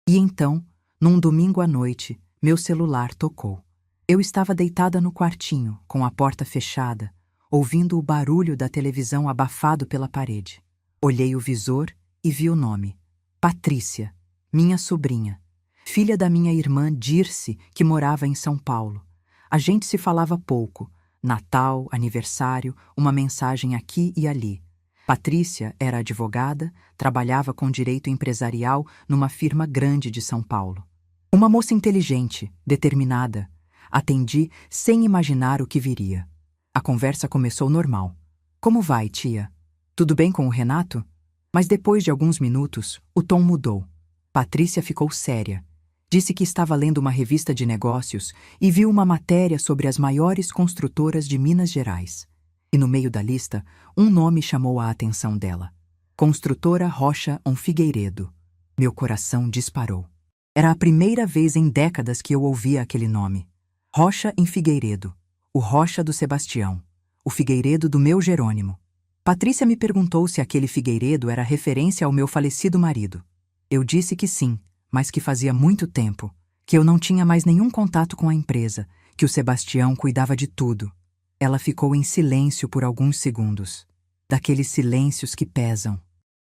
E então, num domingo à noite, meu celular tocou. Eu estava deitada no quartinho, com a porta fechada, ouvindo o barulho da televisão abafado pela parede. Olhei o visor e vi o nome: Patrícia, minha sobrinha, filha da minha irmã Dirce, que morava em São Paulo. A gente se falava pouco. Natal, aniversário, uma mensagem aqui e ali. Patrícia era advogada, trabalhava com direito empresarial numa firma grande de São Paulo. Uma moça inteligente, determinada. Atendi sem imaginar o que viria. A conversa começou normal. Como vai, tia? Tudo bem com o Renato? Mas depois de alguns minutos, o tom mudou. Patrícia ficou séria. Disse que estava lendo uma revista de negócios e viu uma matéria sobre as maiores construtoras de Minas Gerais. E no meio da lista, um nome chamou a atenção dela. Construtora Rocha Figueiredo. Meu coração disparou. Era a primeira vez em décadas que eu ouvia aquele nome. Rocha Figueiredo. O Rocha do Sebastião. O Figueiredo do meu Jerônimo. Patrícia me perguntou se aquele Figueiredo era referência ao meu falecido marido. Eu disse que sim, mas que fazia muito tempo, que eu não tinha mais nenhum contato com a empresa, que o Sebastião cuidava de tudo. Ela ficou em silêncio por alguns segundos, daqueles silêncios que pesam.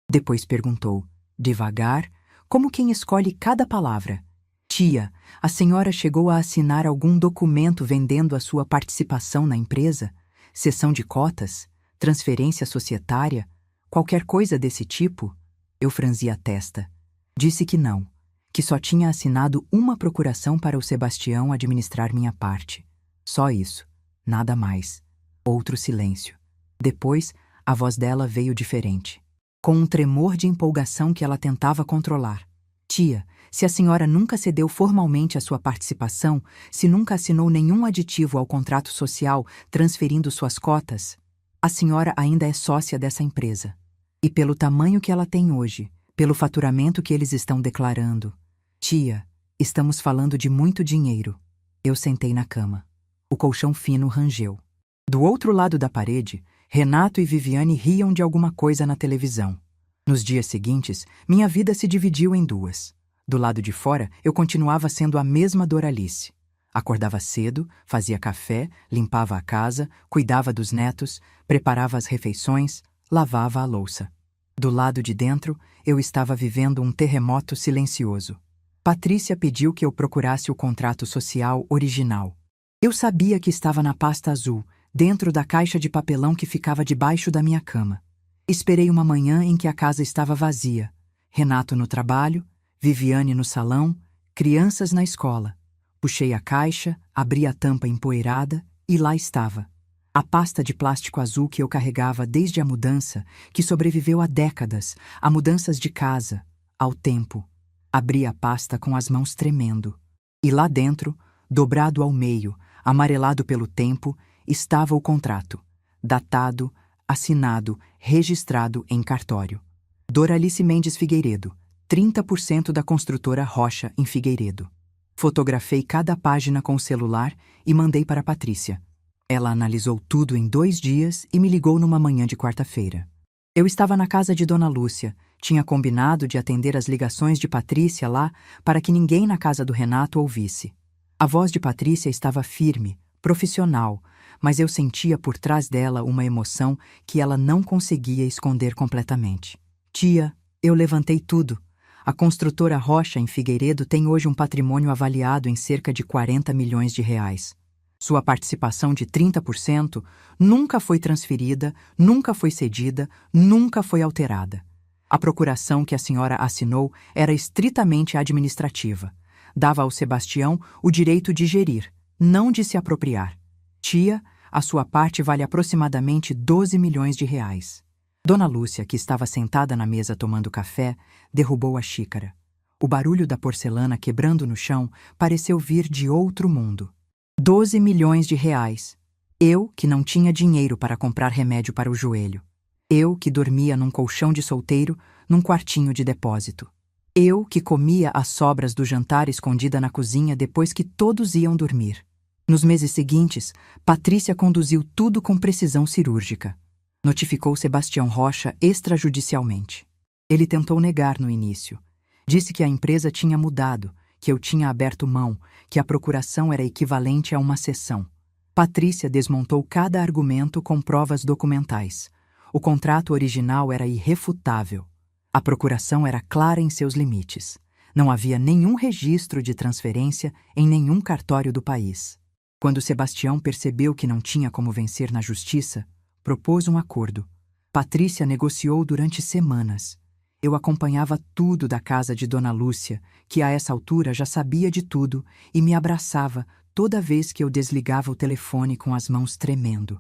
Depois perguntou, devagar, como quem escolhe cada palavra. Tia, a senhora chegou a assinar algum documento vendendo a sua participação na empresa? Cessão de cotas? Transferência societária? Qualquer coisa desse tipo? Eu franzi a testa. Disse que não, que só tinha assinado uma procuração para o Sebastião administrar minha parte. Só isso, nada mais. Outro silêncio. Depois, a voz dela veio diferente, com um tremor de empolgação que ela tentava controlar. Tia, se a senhora nunca cedeu formalmente a sua participação, se nunca assinou nenhum aditivo ao contrato social transferindo suas cotas, a senhora ainda é sócia dessa empresa. E pelo tamanho que ela tem hoje, pelo faturamento que eles estão declarando. Tia, estamos falando de muito dinheiro. Eu sentei na cama. O colchão fino rangeu. Do outro lado da parede, Renato e Viviane riam de alguma coisa na televisão. Nos dias seguintes, minha vida se dividiu em duas. Do lado de fora, eu continuava sendo a mesma Doralice. Acordava cedo, fazia café, limpava a casa, cuidava dos netos, preparava as refeições, lavava a louça. Do lado de dentro, eu estava vivendo um terremoto silencioso. Patrícia pediu que eu procurasse o contrato social original. Eu sabia que estava na pasta azul, dentro da caixa de papelão que ficava debaixo da minha cama. Esperei uma manhã em que a casa estava vazia. Renato no trabalho, Viviane no salão, crianças na escola. Puxei a caixa, abri a tampa empoeirada e lá estava. A pasta de plástico azul que eu carregava desde a mudança, que sobreviveu a décadas, a mudanças de casa, ao tempo. Abri a pasta com as mãos tremendo. E lá dentro, dobrado ao meio, amarelado pelo tempo, estava o contrato. Datado, assinado, registrado em cartório. Doralice Mendes Figueiredo, 30% da construtora Rocha Figueiredo. Fotografei cada página com o celular e mandei para Patrícia. Ela analisou tudo em 2 dias e me ligou numa manhã de quarta-feira. Eu estava na casa de Dona Lúcia, tinha combinado de atender as ligações de Patrícia lá para que ninguém na casa do Renato ouvisse. A voz de Patrícia estava firme, profissional, mas eu sentia por trás dela uma emoção que ela não conseguia esconder completamente. Tia, eu levantei tudo. A construtora Rocha Figueiredo tem hoje um patrimônio avaliado em cerca de 40 milhões de reais. Sua participação de 30% nunca foi transferida, nunca foi cedida, nunca foi alterada. A procuração que a senhora assinou era estritamente administrativa. Dava ao Sebastião o direito de gerir, não de se apropriar. Tia, a sua parte vale aproximadamente 12 milhões de reais. Dona Lúcia, que estava sentada na mesa tomando café, derrubou a xícara. O barulho da porcelana quebrando no chão pareceu vir de outro mundo. 12 milhões de reais. Eu, que não tinha dinheiro para comprar remédio para o joelho. Eu, que dormia num colchão de solteiro, num quartinho de depósito. Eu, que comia as sobras do jantar escondida na cozinha depois que todos iam dormir. Nos meses seguintes, Patrícia conduziu tudo com precisão cirúrgica. Notificou Sebastião Rocha extrajudicialmente. Ele tentou negar no início. Disse que a empresa tinha mudado, que eu tinha aberto mão, que a procuração era equivalente a uma cessão. Patrícia desmontou cada argumento com provas documentais. O contrato original era irrefutável. A procuração era clara em seus limites. Não havia nenhum registro de transferência em nenhum cartório do país. Quando Sebastião percebeu que não tinha como vencer na justiça, propôs um acordo. Patrícia negociou durante semanas. Eu acompanhava tudo da casa de Dona Lúcia, que a essa altura já sabia de tudo e me abraçava toda vez que eu desligava o telefone com as mãos tremendo.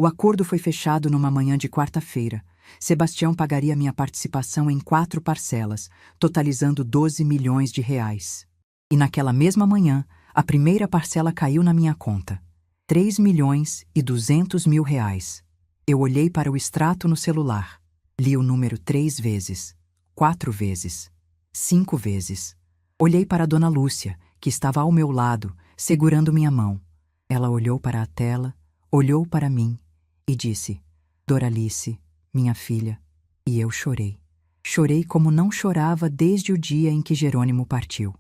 O acordo foi fechado numa manhã de quarta-feira. Sebastião pagaria minha participação em 4 parcelas, totalizando 12 milhões de reais. E naquela mesma manhã, a primeira parcela caiu na minha conta. 3.200.000 reais. Eu olhei para o extrato no celular. Li o número 3 vezes, 4 vezes, 5 vezes. Olhei para Dona Lúcia, que estava ao meu lado, segurando minha mão. Ela olhou para a tela, olhou para mim e disse: Doralice, minha filha. E eu chorei. Chorei como não chorava desde o dia em que Jerônimo partiu.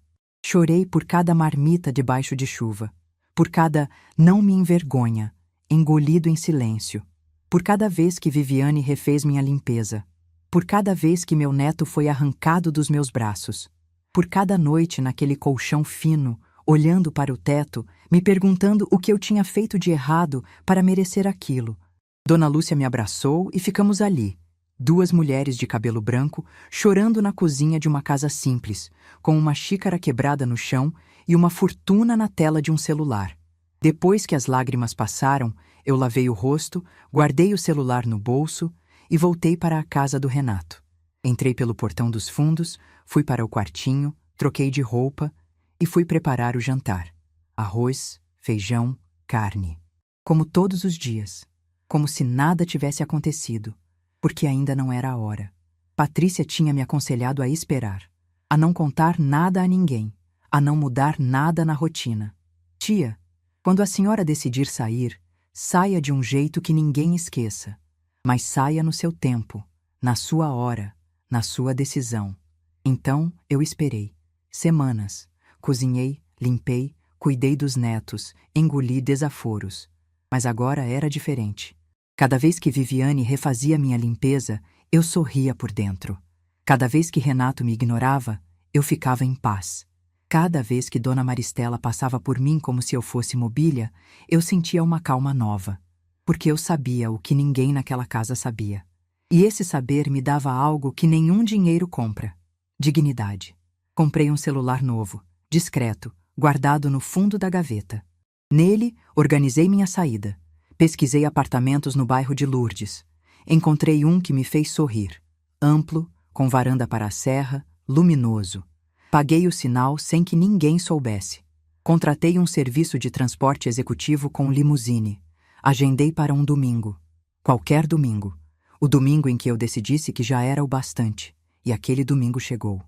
Chorei por cada marmita debaixo de chuva, por cada não me envergonha, engolido em silêncio, por cada vez que Viviane refez minha limpeza, por cada vez que meu neto foi arrancado dos meus braços, por cada noite naquele colchão fino, olhando para o teto, me perguntando o que eu tinha feito de errado para merecer aquilo. Dona Lúcia me abraçou e ficamos ali, 2 mulheres de cabelo branco, chorando na cozinha de uma casa simples, com uma xícara quebrada no chão e uma fortuna na tela de um celular. Depois que as lágrimas passaram, eu lavei o rosto, guardei o celular no bolso e voltei para a casa do Renato. Entrei pelo portão dos fundos, fui para o quartinho, troquei de roupa e fui preparar o jantar. Arroz, feijão, carne. Como todos os dias. Como se nada tivesse acontecido, porque ainda não era a hora. Patrícia tinha me aconselhado a esperar, a não contar nada a ninguém, a não mudar nada na rotina. Tia, quando a senhora decidir sair, saia de um jeito que ninguém esqueça, mas saia no seu tempo, na sua hora, na sua decisão. Então eu esperei. Semanas. Cozinhei, limpei, cuidei dos netos, engoli desaforos. Mas agora era diferente. Cada vez que Viviane refazia minha limpeza, eu sorria por dentro. Cada vez que Renato me ignorava, eu ficava em paz. Cada vez que Dona Maristela passava por mim como se eu fosse mobília, eu sentia uma calma nova. Porque eu sabia o que ninguém naquela casa sabia. E esse saber me dava algo que nenhum dinheiro compra: dignidade. Comprei um celular novo, discreto, guardado no fundo da gaveta. Nele, organizei minha saída. Pesquisei apartamentos no bairro de Lourdes. Encontrei um que me fez sorrir. Amplo, com varanda para a serra, luminoso. Paguei o sinal sem que ninguém soubesse. Contratei um serviço de transporte executivo com limusine. Agendei para um domingo. Qualquer domingo. O domingo em que eu decidisse que já era o bastante. E aquele domingo chegou.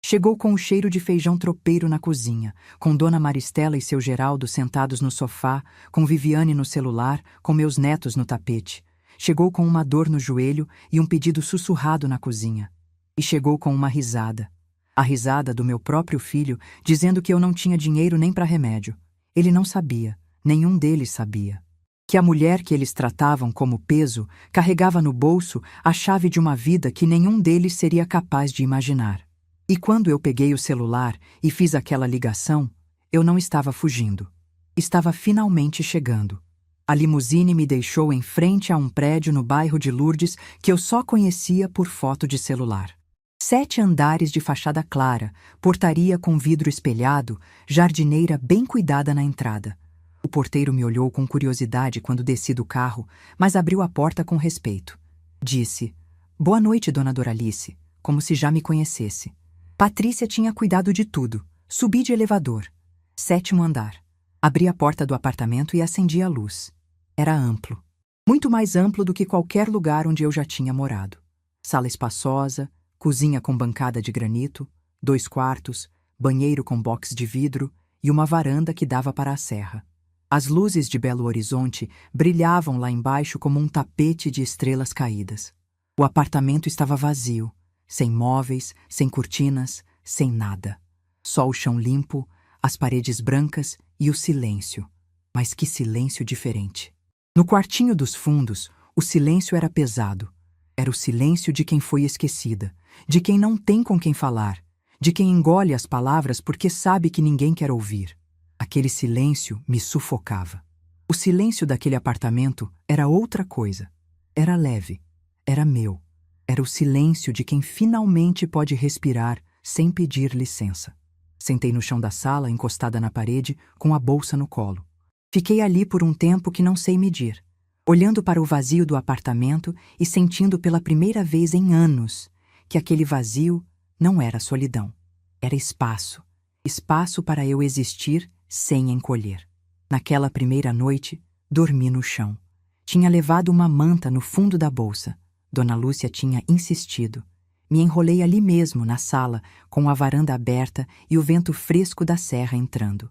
Chegou com o cheiro de feijão tropeiro na cozinha, com Dona Maristela e seu Geraldo sentados no sofá, com Viviane no celular, com meus netos no tapete. Chegou com uma dor no joelho e um pedido sussurrado na cozinha. E chegou com uma risada. A risada do meu próprio filho, dizendo que eu não tinha dinheiro nem para remédio. Ele não sabia, nenhum deles sabia. Que a mulher que eles tratavam como peso carregava no bolso a chave de uma vida que nenhum deles seria capaz de imaginar. E quando eu peguei o celular e fiz aquela ligação, eu não estava fugindo. Estava finalmente chegando. A limusine me deixou em frente a um prédio no bairro de Lourdes que eu só conhecia por foto de celular. 7 andares de fachada clara, portaria com vidro espelhado, jardineira bem cuidada na entrada. O porteiro me olhou com curiosidade quando desci do carro, mas abriu a porta com respeito. Disse: "Boa noite, dona Doralice", como se já me conhecesse. Patrícia tinha cuidado de tudo. Subi de elevador. 7º andar. Abri a porta do apartamento e acendi a luz. Era amplo. Muito mais amplo do que qualquer lugar onde eu já tinha morado. Sala espaçosa, cozinha com bancada de granito, 2 quartos, banheiro com box de vidro e uma varanda que dava para a serra. As luzes de Belo Horizonte brilhavam lá embaixo como um tapete de estrelas caídas. O apartamento estava vazio. Sem móveis, sem cortinas, sem nada. Só o chão limpo, as paredes brancas e o silêncio. Mas que silêncio diferente. No quartinho dos fundos, o silêncio era pesado. Era o silêncio de quem foi esquecida, de quem não tem com quem falar, de quem engole as palavras porque sabe que ninguém quer ouvir. Aquele silêncio me sufocava. O silêncio daquele apartamento era outra coisa. Era leve, era meu. Era o silêncio de quem finalmente pode respirar sem pedir licença. Sentei no chão da sala, encostada na parede, com a bolsa no colo. Fiquei ali por um tempo que não sei medir, olhando para o vazio do apartamento e sentindo pela primeira vez em anos que aquele vazio não era solidão. Era espaço. Espaço para eu existir sem encolher. Naquela primeira noite, dormi no chão. Tinha levado uma manta no fundo da bolsa. Dona Lúcia tinha insistido. Me enrolei ali mesmo, na sala, com a varanda aberta e o vento fresco da serra entrando.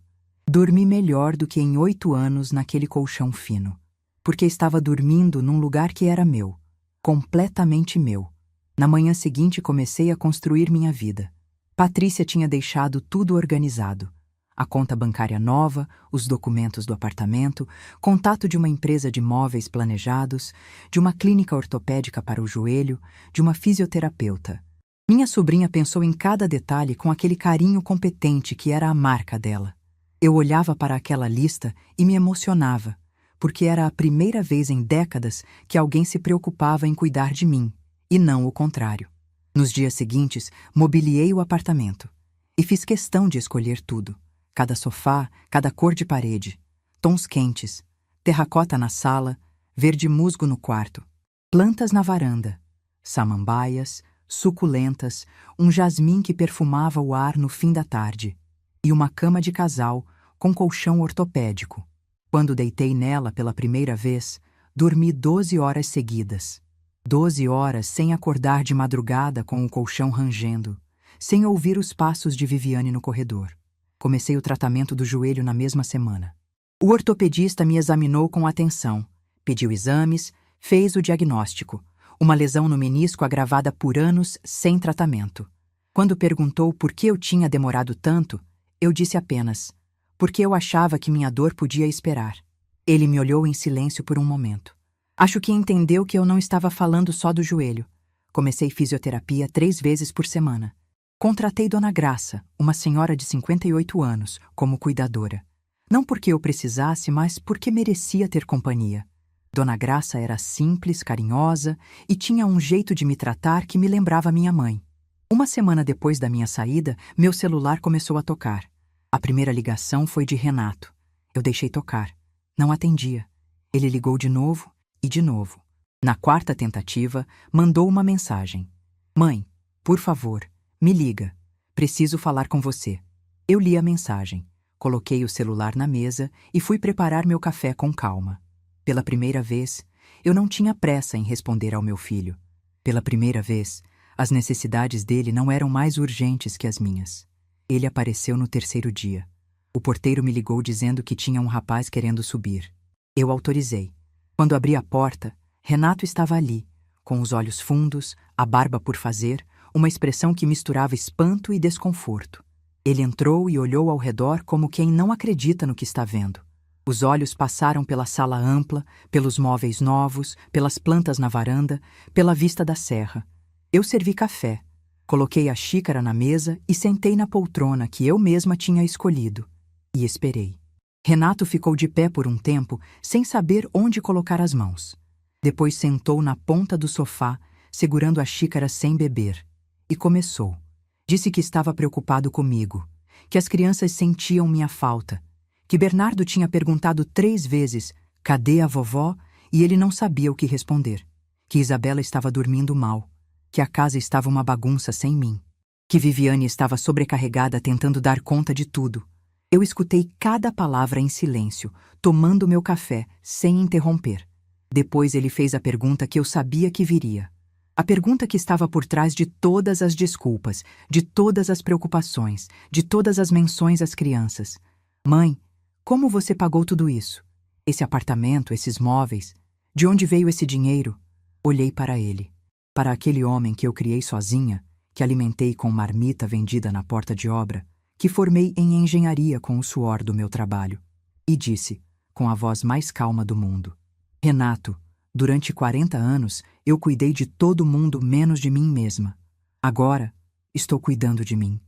Dormi melhor do que em 8 anos naquele colchão fino, porque estava dormindo num lugar que era meu, completamente meu. Na manhã seguinte comecei a construir minha vida. Patrícia tinha deixado tudo organizado. A conta bancária nova, os documentos do apartamento, contato de uma empresa de móveis planejados, de uma clínica ortopédica para o joelho, de uma fisioterapeuta. Minha sobrinha pensou em cada detalhe com aquele carinho competente que era a marca dela. Eu olhava para aquela lista e me emocionava, porque era a primeira vez em décadas que alguém se preocupava em cuidar de mim, e não o contrário. Nos dias seguintes, mobiliei o apartamento e fiz questão de escolher tudo. Cada sofá, cada cor de parede, tons quentes, terracota na sala, verde musgo no quarto, plantas na varanda, samambaias, suculentas, um jasmim que perfumava o ar no fim da tarde, e uma cama de casal com colchão ortopédico. Quando deitei nela pela primeira vez, dormi 12 horas seguidas. 12 horas sem acordar de madrugada com o colchão rangendo, sem ouvir os passos de Viviane no corredor. Comecei o tratamento do joelho na mesma semana. O ortopedista me examinou com atenção, pediu exames, fez o diagnóstico. Uma lesão no menisco agravada por anos sem tratamento. Quando perguntou por que eu tinha demorado tanto, eu disse apenas, porque eu achava que minha dor podia esperar. Ele me olhou em silêncio por um momento. Acho que entendeu que eu não estava falando só do joelho. Comecei fisioterapia 3 vezes por semana. Contratei Dona Graça, uma senhora de 58 anos, como cuidadora. Não porque eu precisasse, mas porque merecia ter companhia. Dona Graça era simples, carinhosa e tinha um jeito de me tratar que me lembrava minha mãe. Uma semana depois da minha saída, meu celular começou a tocar. A primeira ligação foi de Renato. Eu deixei tocar. Não atendia. Ele ligou de novo e de novo. Na 4ª tentativa, mandou uma mensagem. Mãe, por favor, me liga. Preciso falar com você. Eu li a mensagem, coloquei o celular na mesa e fui preparar meu café com calma. Pela primeira vez, eu não tinha pressa em responder ao meu filho. Pela primeira vez, as necessidades dele não eram mais urgentes que as minhas. Ele apareceu no 3º dia. O porteiro me ligou dizendo que tinha um rapaz querendo subir. Eu autorizei. Quando abri a porta, Renato estava ali, com os olhos fundos, a barba por fazer, uma expressão que misturava espanto e desconforto. Ele entrou e olhou ao redor como quem não acredita no que está vendo. Os olhos passaram pela sala ampla, pelos móveis novos, pelas plantas na varanda, pela vista da serra. Eu servi café, coloquei a xícara na mesa e sentei na poltrona que eu mesma tinha escolhido. E esperei. Renato ficou de pé por um tempo, sem saber onde colocar as mãos. Depois sentou na ponta do sofá, segurando a xícara sem beber. E começou. Disse que estava preocupado comigo, que as crianças sentiam minha falta, que Bernardo tinha perguntado 3 vezes cadê a vovó e ele não sabia o que responder, que Isabela estava dormindo mal, que a casa estava uma bagunça sem mim, que Viviane estava sobrecarregada tentando dar conta de tudo. Eu escutei cada palavra em silêncio, tomando meu café, sem interromper. Depois ele fez a pergunta que eu sabia que viria. A pergunta que estava por trás de todas as desculpas, de todas as preocupações, de todas as menções às crianças. Mãe, como você pagou tudo isso? Esse apartamento, esses móveis? De onde veio esse dinheiro? Olhei para ele, para aquele homem que eu criei sozinha, que alimentei com marmita vendida na porta de obra, que formei em engenharia com o suor do meu trabalho. E disse, com a voz mais calma do mundo, Renato, durante 40 anos, eu cuidei de todo mundo menos de mim mesma. Agora, estou cuidando de mim.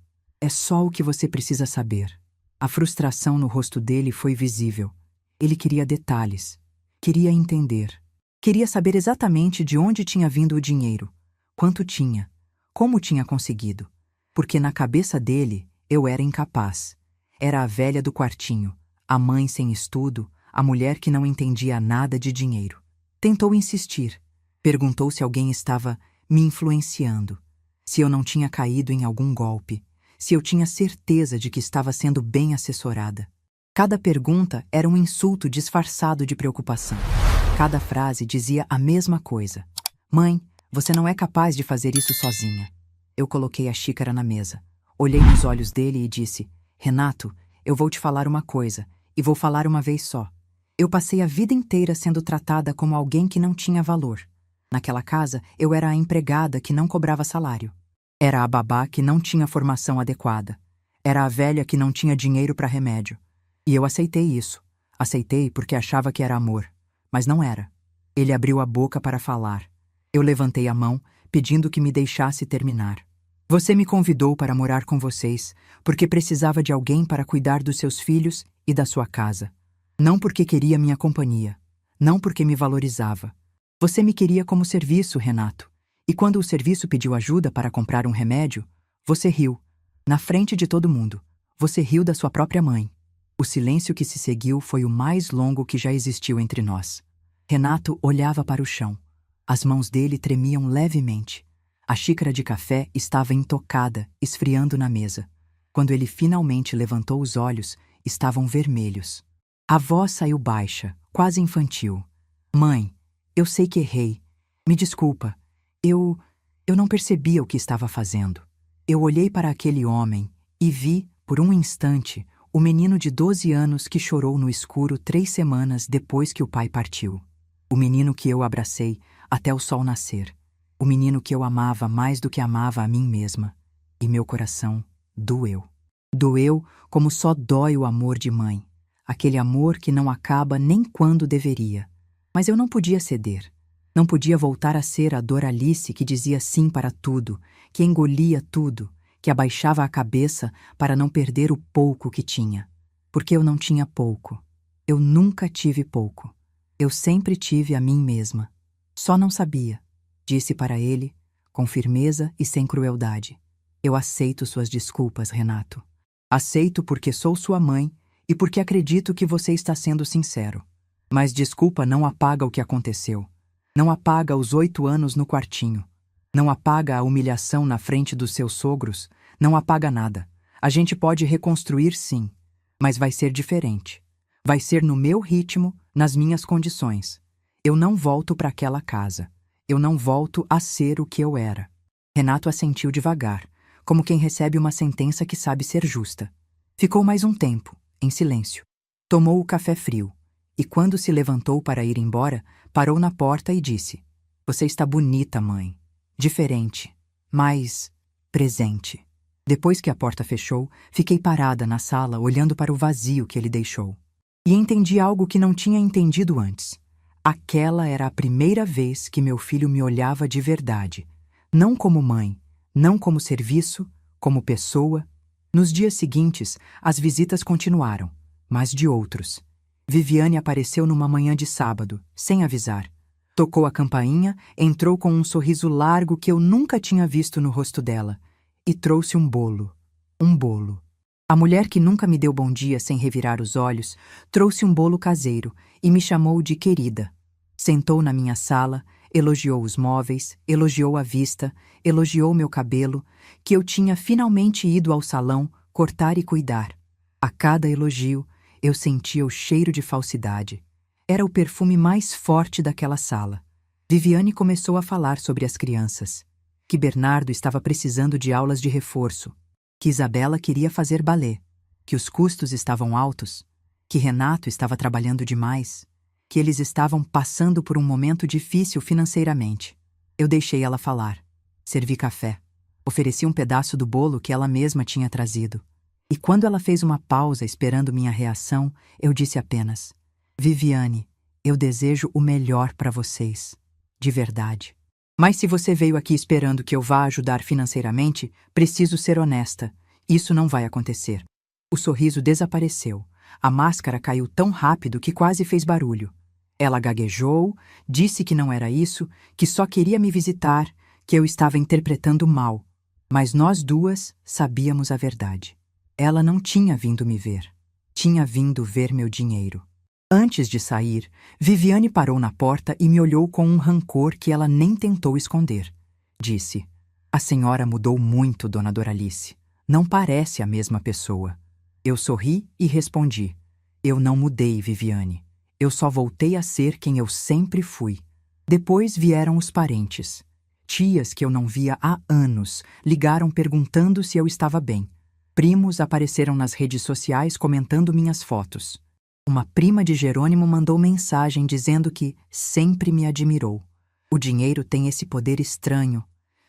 É só o que você precisa saber. A frustração no rosto dele foi visível. Ele queria detalhes. Queria entender. Queria saber exatamente de onde tinha vindo o dinheiro, quanto tinha, como tinha conseguido. Porque na cabeça dele, eu era incapaz. Era a velha do quartinho, a mãe sem estudo, a mulher que não entendia nada de dinheiro. Tentou insistir. Perguntou se alguém estava me influenciando, se eu não tinha caído em algum golpe, se eu tinha certeza de que estava sendo bem assessorada. Cada pergunta era um insulto disfarçado de preocupação. Cada frase dizia a mesma coisa. Mãe, você não é capaz de fazer isso sozinha. Eu coloquei a xícara na mesa. Olhei nos olhos dele e disse, Renato, eu vou te falar uma coisa, e vou falar uma vez só. Eu passei a vida inteira sendo tratada como alguém que não tinha valor. Naquela casa, eu era a empregada que não cobrava salário. Era a babá que não tinha formação adequada. Era a velha que não tinha dinheiro para remédio. E eu aceitei isso. Aceitei porque achava que era amor. Mas não era. Ele abriu a boca para falar. Eu levantei a mão, pedindo que me deixasse terminar. Você me convidou para morar com vocês, porque precisava de alguém para cuidar dos seus filhos e da sua casa. Não porque queria minha companhia. Não porque me valorizava. Você me queria como serviço, Renato. E quando o serviço pediu ajuda para comprar um remédio, você riu. Na frente de todo mundo. Você riu da sua própria mãe. O silêncio que se seguiu foi o mais longo que já existiu entre nós. Renato olhava para o chão. As mãos dele tremiam levemente. A xícara de café estava intocada, esfriando na mesa. Quando ele finalmente levantou os olhos, estavam vermelhos. A voz saiu baixa, quase infantil. Mãe, eu sei que errei. Me desculpa. Eu não percebia o que estava fazendo. Eu olhei para aquele homem e vi, por um instante, o menino de 12 anos que chorou no escuro 3 semanas depois que o pai partiu. O menino que eu abracei até o sol nascer. O menino que eu amava mais do que amava a mim mesma. E meu coração doeu. Doeu como só dói o amor de mãe. Aquele amor que não acaba nem quando deveria. Mas eu não podia ceder. Não podia voltar a ser a Doralice que dizia sim para tudo, que engolia tudo, que abaixava a cabeça para não perder o pouco que tinha. Porque eu não tinha pouco. Eu nunca tive pouco. Eu sempre tive a mim mesma. Só não sabia. Disse para ele, com firmeza e sem crueldade. Eu aceito suas desculpas, Renato. Aceito porque sou sua mãe e porque acredito que você está sendo sincero. Mas desculpa não apaga o que aconteceu. Não apaga os 8 anos no quartinho. Não apaga a humilhação na frente dos seus sogros. Não apaga nada. A gente pode reconstruir sim, mas vai ser diferente. Vai ser no meu ritmo, nas minhas condições. Eu não volto para aquela casa. Eu não volto a ser o que eu era. Renato assentiu devagar, como quem recebe uma sentença que sabe ser justa. Ficou mais um tempo, em silêncio. Tomou o café frio. E quando se levantou para ir embora, parou na porta e disse, Você está bonita, mãe. Diferente, mas presente. Depois que a porta fechou, fiquei parada na sala olhando para o vazio que ele deixou. E entendi algo que não tinha entendido antes. Aquela era a primeira vez que meu filho me olhava de verdade. Não como mãe, não como serviço, como pessoa. Nos dias seguintes, as visitas continuaram, mas de outros. Viviane apareceu numa manhã de sábado, sem avisar. Tocou a campainha, entrou com um sorriso largo que eu nunca tinha visto no rosto dela, e trouxe um bolo. Um bolo. A mulher que nunca me deu bom dia sem revirar os olhos, trouxe um bolo caseiro e me chamou de querida. Sentou na minha sala, elogiou os móveis, elogiou a vista, elogiou meu cabelo, que eu tinha finalmente ido ao salão cortar e cuidar. A cada elogio, eu sentia o cheiro de falsidade. Era o perfume mais forte daquela sala. Viviane começou a falar sobre as crianças. Que Bernardo estava precisando de aulas de reforço. Que Isabela queria fazer balé. Que os custos estavam altos. Que Renato estava trabalhando demais. Que eles estavam passando por um momento difícil financeiramente. Eu deixei ela falar. Servi café. Ofereci um pedaço do bolo que ela mesma tinha trazido. E quando ela fez uma pausa esperando minha reação, eu disse apenas, Viviane, eu desejo o melhor para vocês. De verdade. Mas se você veio aqui esperando que eu vá ajudar financeiramente, preciso ser honesta. Isso não vai acontecer. O sorriso desapareceu. A máscara caiu tão rápido que quase fez barulho. Ela gaguejou, disse que não era isso, que só queria me visitar, que eu estava interpretando mal. Mas nós duas sabíamos a verdade. Ela não tinha vindo me ver. Tinha vindo ver meu dinheiro. Antes de sair, Viviane parou na porta e me olhou com um rancor que ela nem tentou esconder. Disse: "A senhora mudou muito, dona Doralice. Não parece a mesma pessoa." Eu sorri e respondi: "Eu não mudei, Viviane. Eu só voltei a ser quem eu sempre fui." Depois vieram os parentes. Tias que eu não via há anos ligaram perguntando se eu estava bem. Primos apareceram nas redes sociais comentando minhas fotos. Uma prima de Jerônimo mandou mensagem dizendo que sempre me admirou. O dinheiro tem esse poder estranho.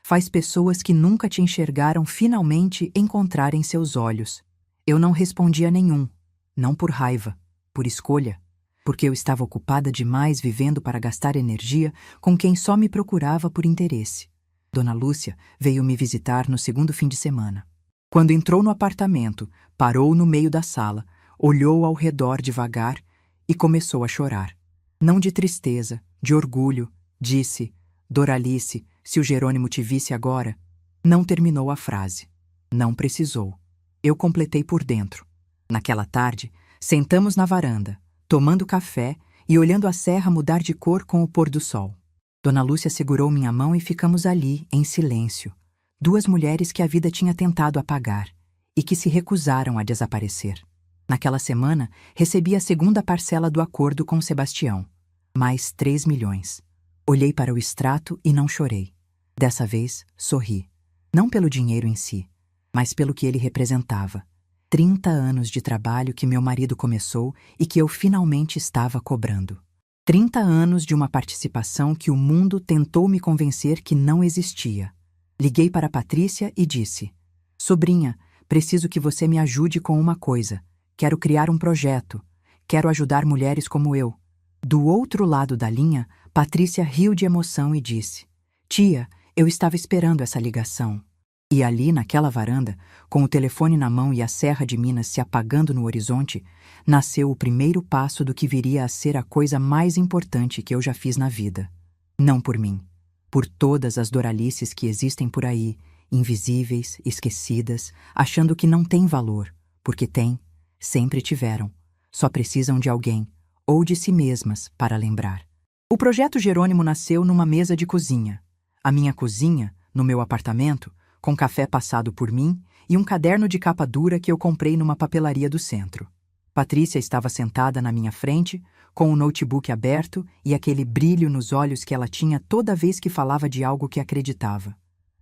Faz pessoas que nunca te enxergaram finalmente encontrarem seus olhos. Eu não respondi a nenhum. Não por raiva, por escolha. Porque eu estava ocupada demais vivendo para gastar energia com quem só me procurava por interesse. Dona Lúcia veio me visitar no segundo fim de semana. Quando entrou no apartamento, parou no meio da sala, olhou ao redor devagar e começou a chorar. Não de tristeza, de orgulho. Disse: "Doralice, se o Jerônimo te visse agora..." Não terminou a frase. Não precisou. Eu completei por dentro. Naquela tarde, sentamos na varanda, tomando café e olhando a serra mudar de cor com o pôr do sol. Dona Lúcia segurou minha mão e ficamos ali, em silêncio. Duas mulheres que a vida tinha tentado apagar e que se recusaram a desaparecer. Naquela semana, recebi a segunda parcela do acordo com Sebastião. Mais 3 milhões. Olhei para o extrato e não chorei. Dessa vez, sorri. Não pelo dinheiro em si, mas pelo que ele representava. 30 anos de trabalho que meu marido começou e que eu finalmente estava cobrando. 30 anos de uma participação que o mundo tentou me convencer que não existia. Liguei para Patrícia e disse: "Sobrinha, preciso que você me ajude com uma coisa. Quero criar um projeto. Quero ajudar mulheres como eu." Do outro lado da linha, Patrícia riu de emoção e disse: "Tia, eu estava esperando essa ligação." E ali, naquela varanda, com o telefone na mão e a Serra de Minas se apagando no horizonte, nasceu o primeiro passo do que viria a ser a coisa mais importante que eu já fiz na vida. Não por mim. Por todas as Doralices que existem por aí, invisíveis, esquecidas, achando que não têm valor, porque têm, sempre tiveram. Só precisam de alguém, ou de si mesmas, para lembrar. O projeto Jerônimo nasceu numa mesa de cozinha. A minha cozinha, no meu apartamento, com café passado por mim e um caderno de capa dura que eu comprei numa papelaria do centro. Patrícia estava sentada na minha frente, com o notebook aberto e aquele brilho nos olhos que ela tinha toda vez que falava de algo que acreditava.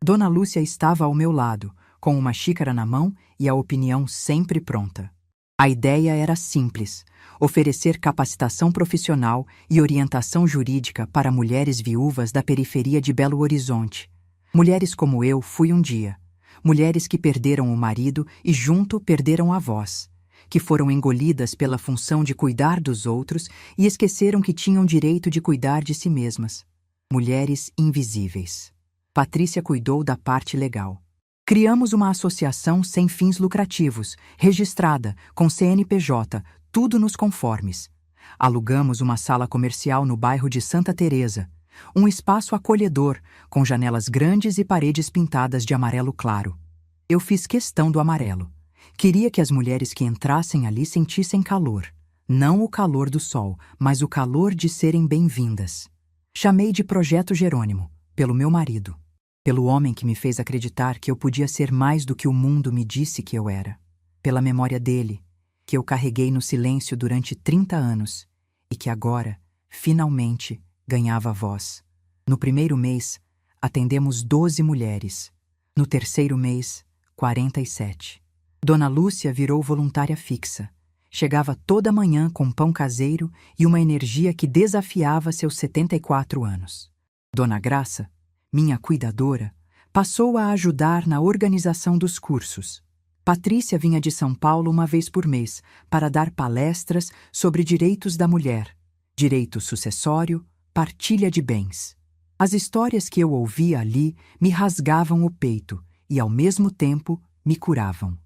Dona Lúcia estava ao meu lado, com uma xícara na mão e a opinião sempre pronta. A ideia era simples: oferecer capacitação profissional e orientação jurídica para mulheres viúvas da periferia de Belo Horizonte. Mulheres como eu fui um dia. Mulheres que perderam o marido e junto perderam a voz. Que foram engolidas pela função de cuidar dos outros e esqueceram que tinham direito de cuidar de si mesmas. Mulheres invisíveis. Patrícia cuidou da parte legal. Criamos uma associação sem fins lucrativos, registrada, com CNPJ, tudo nos conformes. Alugamos uma sala comercial no bairro de Santa Teresa. Um espaço acolhedor, com janelas grandes e paredes pintadas de amarelo claro. Eu fiz questão do amarelo. Queria que as mulheres que entrassem ali sentissem calor. Não o calor do sol, mas o calor de serem bem-vindas. Chamei de Projeto Jerônimo, pelo meu marido. Pelo homem que me fez acreditar que eu podia ser mais do que o mundo me disse que eu era. Pela memória dele, que eu carreguei no silêncio durante 30 anos e que agora, finalmente, ganhava voz. No primeiro mês, atendemos 12 mulheres. No terceiro mês, 47. Dona Lúcia virou voluntária fixa. Chegava toda manhã com pão caseiro e uma energia que desafiava seus 74 anos. Dona Graça, minha cuidadora, passou a ajudar na organização dos cursos. Patrícia vinha de São Paulo uma vez por mês para dar palestras sobre direitos da mulher, direito sucessório, partilha de bens. As histórias que eu ouvia ali me rasgavam o peito e, ao mesmo tempo, me curavam.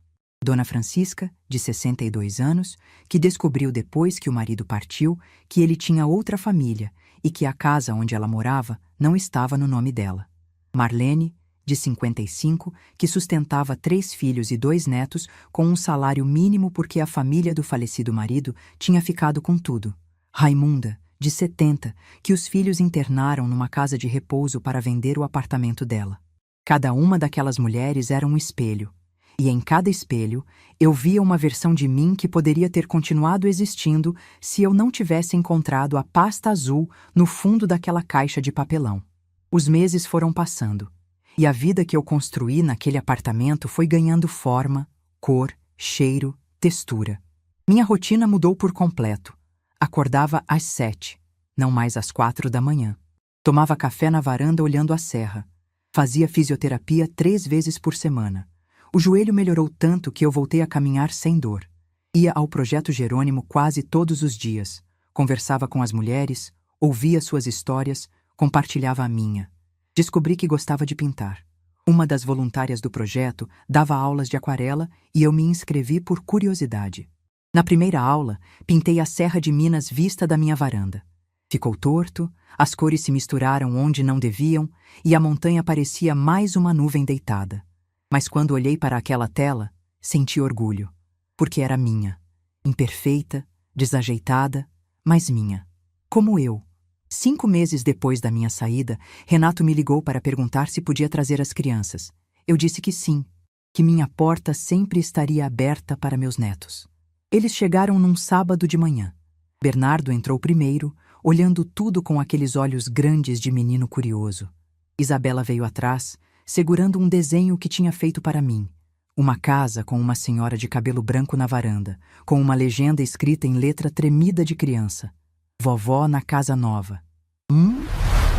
Dona Francisca, de 62 anos, que descobriu depois que o marido partiu que ele tinha outra família e que a casa onde ela morava não estava no nome dela. Marlene, de 55, que sustentava 3 filhos e 2 netos com um salário mínimo porque a família do falecido marido tinha ficado com tudo. Raimunda, de 70, que os filhos internaram numa casa de repouso para vender o apartamento dela. Cada uma daquelas mulheres era um espelho, e em cada espelho eu via uma versão de mim que poderia ter continuado existindo se eu não tivesse encontrado a pasta azul no fundo daquela caixa de papelão. Os meses foram passando, e a vida que eu construí naquele apartamento foi ganhando forma, cor, cheiro, textura. Minha rotina mudou por completo. Acordava às 7, não mais às 4 da manhã. Tomava café na varanda olhando a serra. Fazia fisioterapia 3 vezes por semana. O joelho melhorou tanto que eu voltei a caminhar sem dor. Ia ao Projeto Jerônimo quase todos os dias. Conversava com as mulheres, ouvia suas histórias, compartilhava a minha. Descobri que gostava de pintar. Uma das voluntárias do projeto dava aulas de aquarela e eu me inscrevi por curiosidade. Na primeira aula, pintei a Serra de Minas vista da minha varanda. Ficou torto, as cores se misturaram onde não deviam e a montanha parecia mais uma nuvem deitada. Mas quando olhei para aquela tela, senti orgulho, porque era minha, imperfeita, desajeitada, mas minha. Como eu. 5 meses depois da minha saída, Renato me ligou para perguntar se podia trazer as crianças. Eu disse que sim, que minha porta sempre estaria aberta para meus netos. Eles chegaram num sábado de manhã. Bernardo entrou primeiro, olhando tudo com aqueles olhos grandes de menino curioso. Isabela veio atrás, segurando um desenho que tinha feito para mim. Uma casa com uma senhora de cabelo branco na varanda, com uma legenda escrita em letra tremida de criança. Vovó na casa nova.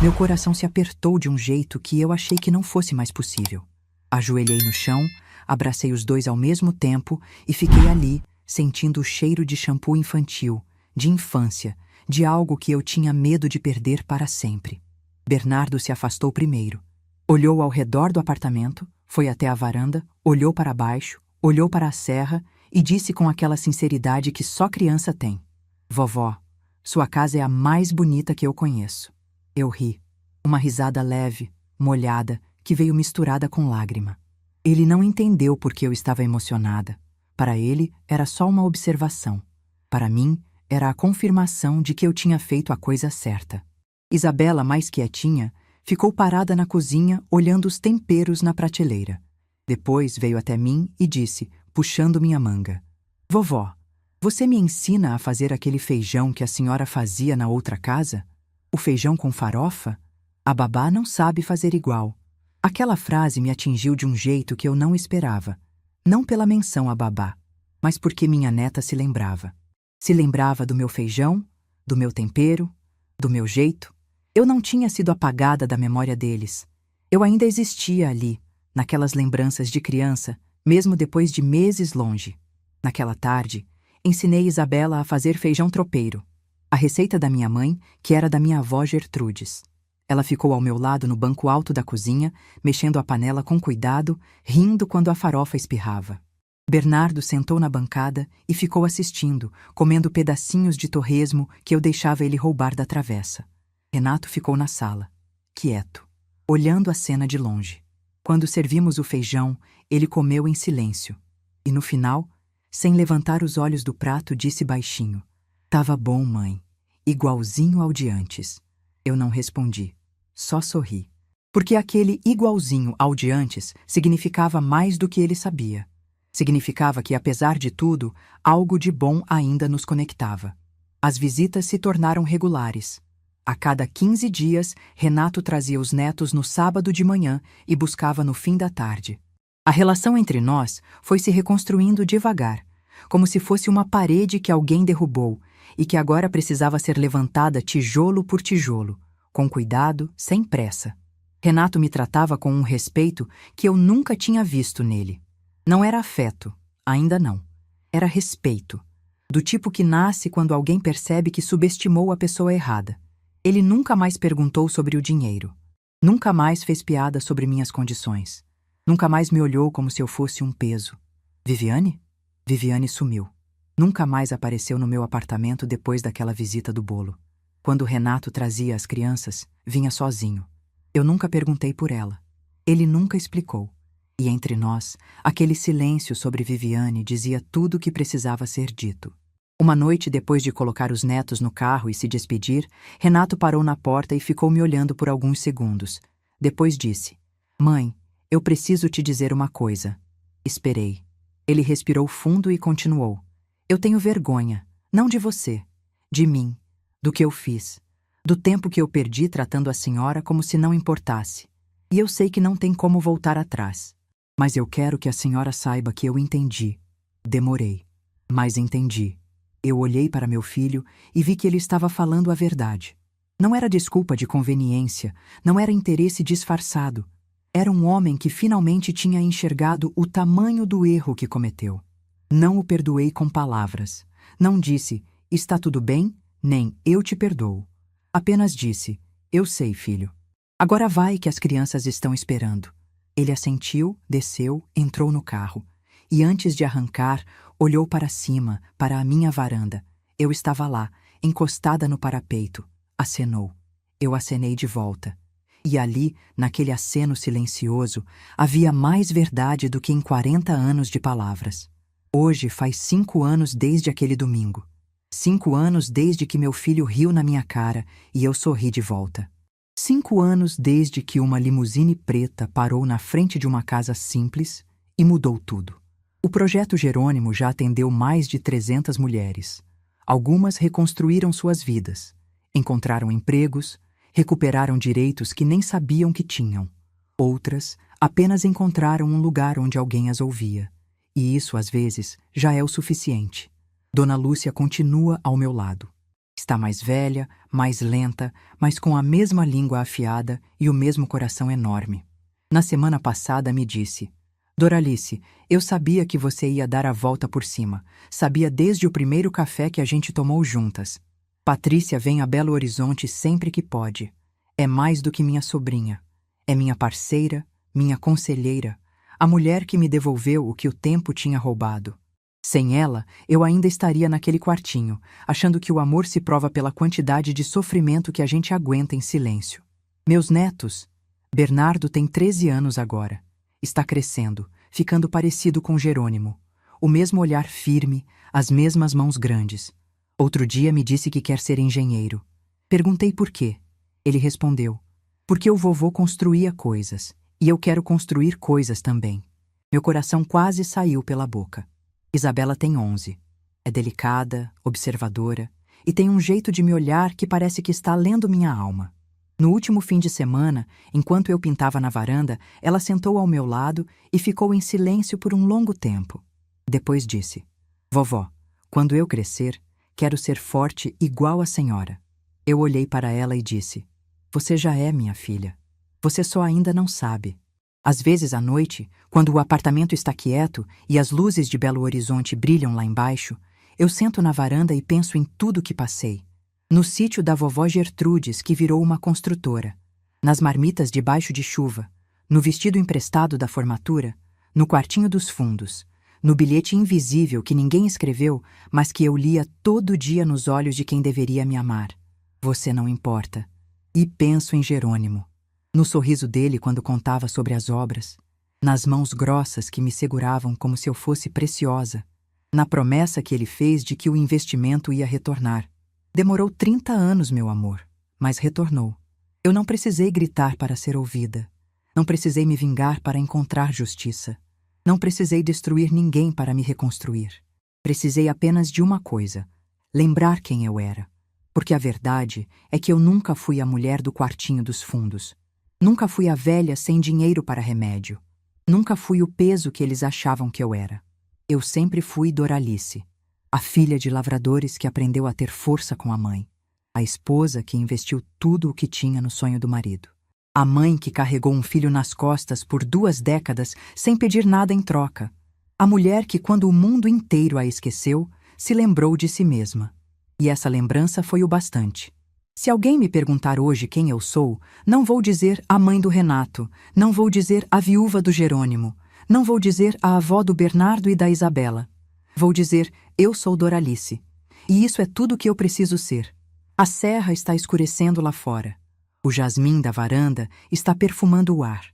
Meu coração se apertou de um jeito que eu achei que não fosse mais possível. Ajoelhei no chão, abracei os dois ao mesmo tempo e fiquei ali, sentindo o cheiro de shampoo infantil, de infância, de algo que eu tinha medo de perder para sempre. Bernardo se afastou primeiro. Olhou ao redor do apartamento, foi até a varanda, olhou para baixo, olhou para a serra e disse com aquela sinceridade que só criança tem: Vovó, sua casa é a mais bonita que eu conheço. Eu ri. Uma risada leve, molhada, que veio misturada com lágrima. Ele não entendeu por que eu estava emocionada. Para ele, era só uma observação. Para mim, era a confirmação de que eu tinha feito a coisa certa. Isabela, mais quietinha, ficou parada na cozinha olhando os temperos na prateleira. Depois veio até mim e disse, puxando minha manga: Vovó, você me ensina a fazer aquele feijão que a senhora fazia na outra casa? O feijão com farofa? A babá não sabe fazer igual. Aquela frase me atingiu de um jeito que eu não esperava. Não pela menção à babá, mas porque minha neta se lembrava. Se lembrava do meu feijão, do meu tempero, do meu jeito. Eu não tinha sido apagada da memória deles. Eu ainda existia ali, naquelas lembranças de criança, mesmo depois de meses longe. Naquela tarde, ensinei Isabela a fazer feijão tropeiro, a receita da minha mãe, que era da minha avó Gertrudes. Ela ficou ao meu lado no banco alto da cozinha, mexendo a panela com cuidado, rindo quando a farofa espirrava. Bernardo sentou na bancada e ficou assistindo, comendo pedacinhos de torresmo que eu deixava ele roubar da travessa. Renato ficou na sala, quieto, olhando a cena de longe. Quando servimos o feijão, ele comeu em silêncio. E no final, sem levantar os olhos do prato, disse baixinho: Tava bom, mãe. Igualzinho ao de antes. Eu não respondi. Só sorri. Porque aquele igualzinho ao de antes significava mais do que ele sabia. Significava que, apesar de tudo, algo de bom ainda nos conectava. As visitas se tornaram regulares. A cada 15 dias, Renato trazia os netos no sábado de manhã e buscava no fim da tarde. A relação entre nós foi se reconstruindo devagar, como se fosse uma parede que alguém derrubou e que agora precisava ser levantada tijolo por tijolo, com cuidado, sem pressa. Renato me tratava com um respeito que eu nunca tinha visto nele. Não era afeto, ainda não. Era respeito, do tipo que nasce quando alguém percebe que subestimou a pessoa errada. Ele nunca mais perguntou sobre o dinheiro. Nunca mais fez piada sobre minhas condições. Nunca mais me olhou como se eu fosse um peso. Viviane? Viviane sumiu. Nunca mais apareceu no meu apartamento depois daquela visita do bolo. Quando Renato trazia as crianças, vinha sozinho. Eu nunca perguntei por ela. Ele nunca explicou. E entre nós, aquele silêncio sobre Viviane dizia tudo o que precisava ser dito. Uma noite, depois de colocar os netos no carro e se despedir, Renato parou na porta e ficou me olhando por alguns segundos. Depois disse: "Mãe, eu preciso te dizer uma coisa." Esperei. Ele respirou fundo e continuou: "Eu tenho vergonha, não de você, de mim, do que eu fiz, do tempo que eu perdi tratando a senhora como se não importasse. E eu sei que não tem como voltar atrás. Mas eu quero que a senhora saiba que eu entendi. Demorei, mas entendi." Eu olhei para meu filho e vi que ele estava falando a verdade. Não era desculpa de conveniência, não era interesse disfarçado. Era um homem que finalmente tinha enxergado o tamanho do erro que cometeu. Não o perdoei com palavras. Não disse: "Está tudo bem", nem "Eu te perdoo". Apenas disse: "Eu sei, filho. Agora vai que as crianças estão esperando." Ele assentiu, desceu, entrou no carro. E antes de arrancar, olhou para cima, para a minha varanda. Eu estava lá, encostada no parapeito. Acenou. Eu acenei de volta. E ali, naquele aceno silencioso, havia mais verdade do que em 40 anos de palavras. Hoje faz 5 anos desde aquele domingo. 5 anos desde que meu filho riu na minha cara e eu sorri de volta. 5 anos desde que uma limusine preta parou na frente de uma casa simples e mudou tudo. O Projeto Jerônimo já atendeu mais de 300 mulheres. Algumas reconstruíram suas vidas, encontraram empregos, recuperaram direitos que nem sabiam que tinham. Outras apenas encontraram um lugar onde alguém as ouvia. E isso, às vezes, já é o suficiente. Dona Lúcia continua ao meu lado. Está mais velha, mais lenta, mas com a mesma língua afiada e o mesmo coração enorme. Na semana passada me disse: "Doralice, eu sabia que você ia dar a volta por cima. Sabia desde o primeiro café que a gente tomou juntas. Patrícia vem a Belo Horizonte sempre que pode. É mais do que minha sobrinha. É minha parceira, minha conselheira, a mulher que me devolveu o que o tempo tinha roubado. Sem ela, eu ainda estaria naquele quartinho, achando que o amor se prova pela quantidade de sofrimento que a gente aguenta em silêncio. Meus netos... Bernardo tem 13 anos agora. Está crescendo, ficando parecido com Jerônimo. O mesmo olhar firme, as mesmas mãos grandes. Outro dia me disse que quer ser engenheiro. Perguntei por quê. Ele respondeu: "Porque o vovô construía coisas, e eu quero construir coisas também." Meu coração quase saiu pela boca. Isabela tem 11. É delicada, observadora, e tem um jeito de me olhar que parece que está lendo minha alma. No último fim de semana, enquanto eu pintava na varanda, ela sentou ao meu lado e ficou em silêncio por um longo tempo. Depois disse: "Vovó, quando eu crescer, quero ser forte igual a senhora." Eu olhei para ela e disse: "Você já é minha filha. Você só ainda não sabe." Às vezes à noite, quando o apartamento está quieto e as luzes de Belo Horizonte brilham lá embaixo, eu sento na varanda e penso em tudo que passei. No sítio da vovó Gertrudes, que virou uma construtora. Nas marmitas debaixo de chuva. No vestido emprestado da formatura. No quartinho dos fundos. No bilhete invisível que ninguém escreveu, mas que eu lia todo dia nos olhos de quem deveria me amar. Você não importa. E penso em Jerônimo. No sorriso dele quando contava sobre as obras. Nas mãos grossas que me seguravam como se eu fosse preciosa. Na promessa que ele fez de que o investimento ia retornar. Demorou 30 anos, meu amor, mas retornou. Eu não precisei gritar para ser ouvida. Não precisei me vingar para encontrar justiça. Não precisei destruir ninguém para me reconstruir. Precisei apenas de uma coisa: lembrar quem eu era. Porque a verdade é que eu nunca fui a mulher do quartinho dos fundos. Nunca fui a velha sem dinheiro para remédio. Nunca fui o peso que eles achavam que eu era. Eu sempre fui Doralice. A filha de lavradores que aprendeu a ter força com a mãe. A esposa que investiu tudo o que tinha no sonho do marido. A mãe que carregou um filho nas costas por 2 décadas sem pedir nada em troca. A mulher que, quando o mundo inteiro a esqueceu, se lembrou de si mesma. E essa lembrança foi o bastante. Se alguém me perguntar hoje quem eu sou, não vou dizer a mãe do Renato, não vou dizer a viúva do Jerônimo, Não vou dizer a avó do Bernardo e da Isabela. Vou dizer, eu sou Doralice. E isso é tudo o que eu preciso ser. A serra está escurecendo lá fora. O jasmim da varanda está perfumando o ar.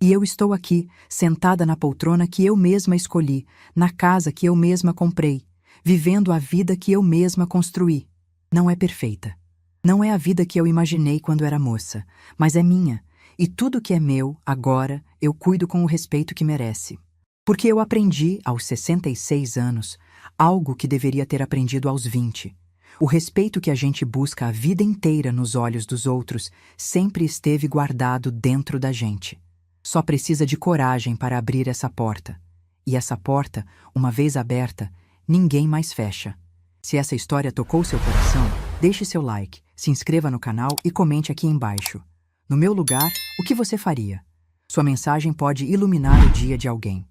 E eu estou aqui, sentada na poltrona que eu mesma escolhi, na casa que eu mesma comprei, vivendo a vida que eu mesma construí. Não é perfeita. Não é a vida que eu imaginei quando era moça, mas é minha, e tudo que é meu, agora, eu cuido com o respeito que merece. Porque eu aprendi, aos 66 anos, algo que deveria ter aprendido aos 20. O respeito que a gente busca a vida inteira nos olhos dos outros sempre esteve guardado dentro da gente. Só precisa de coragem para abrir essa porta. E essa porta, uma vez aberta, ninguém mais fecha. Se essa história tocou seu coração, deixe seu like, se inscreva no canal e comente aqui embaixo. No meu lugar, o que você faria? Sua mensagem pode iluminar o dia de alguém.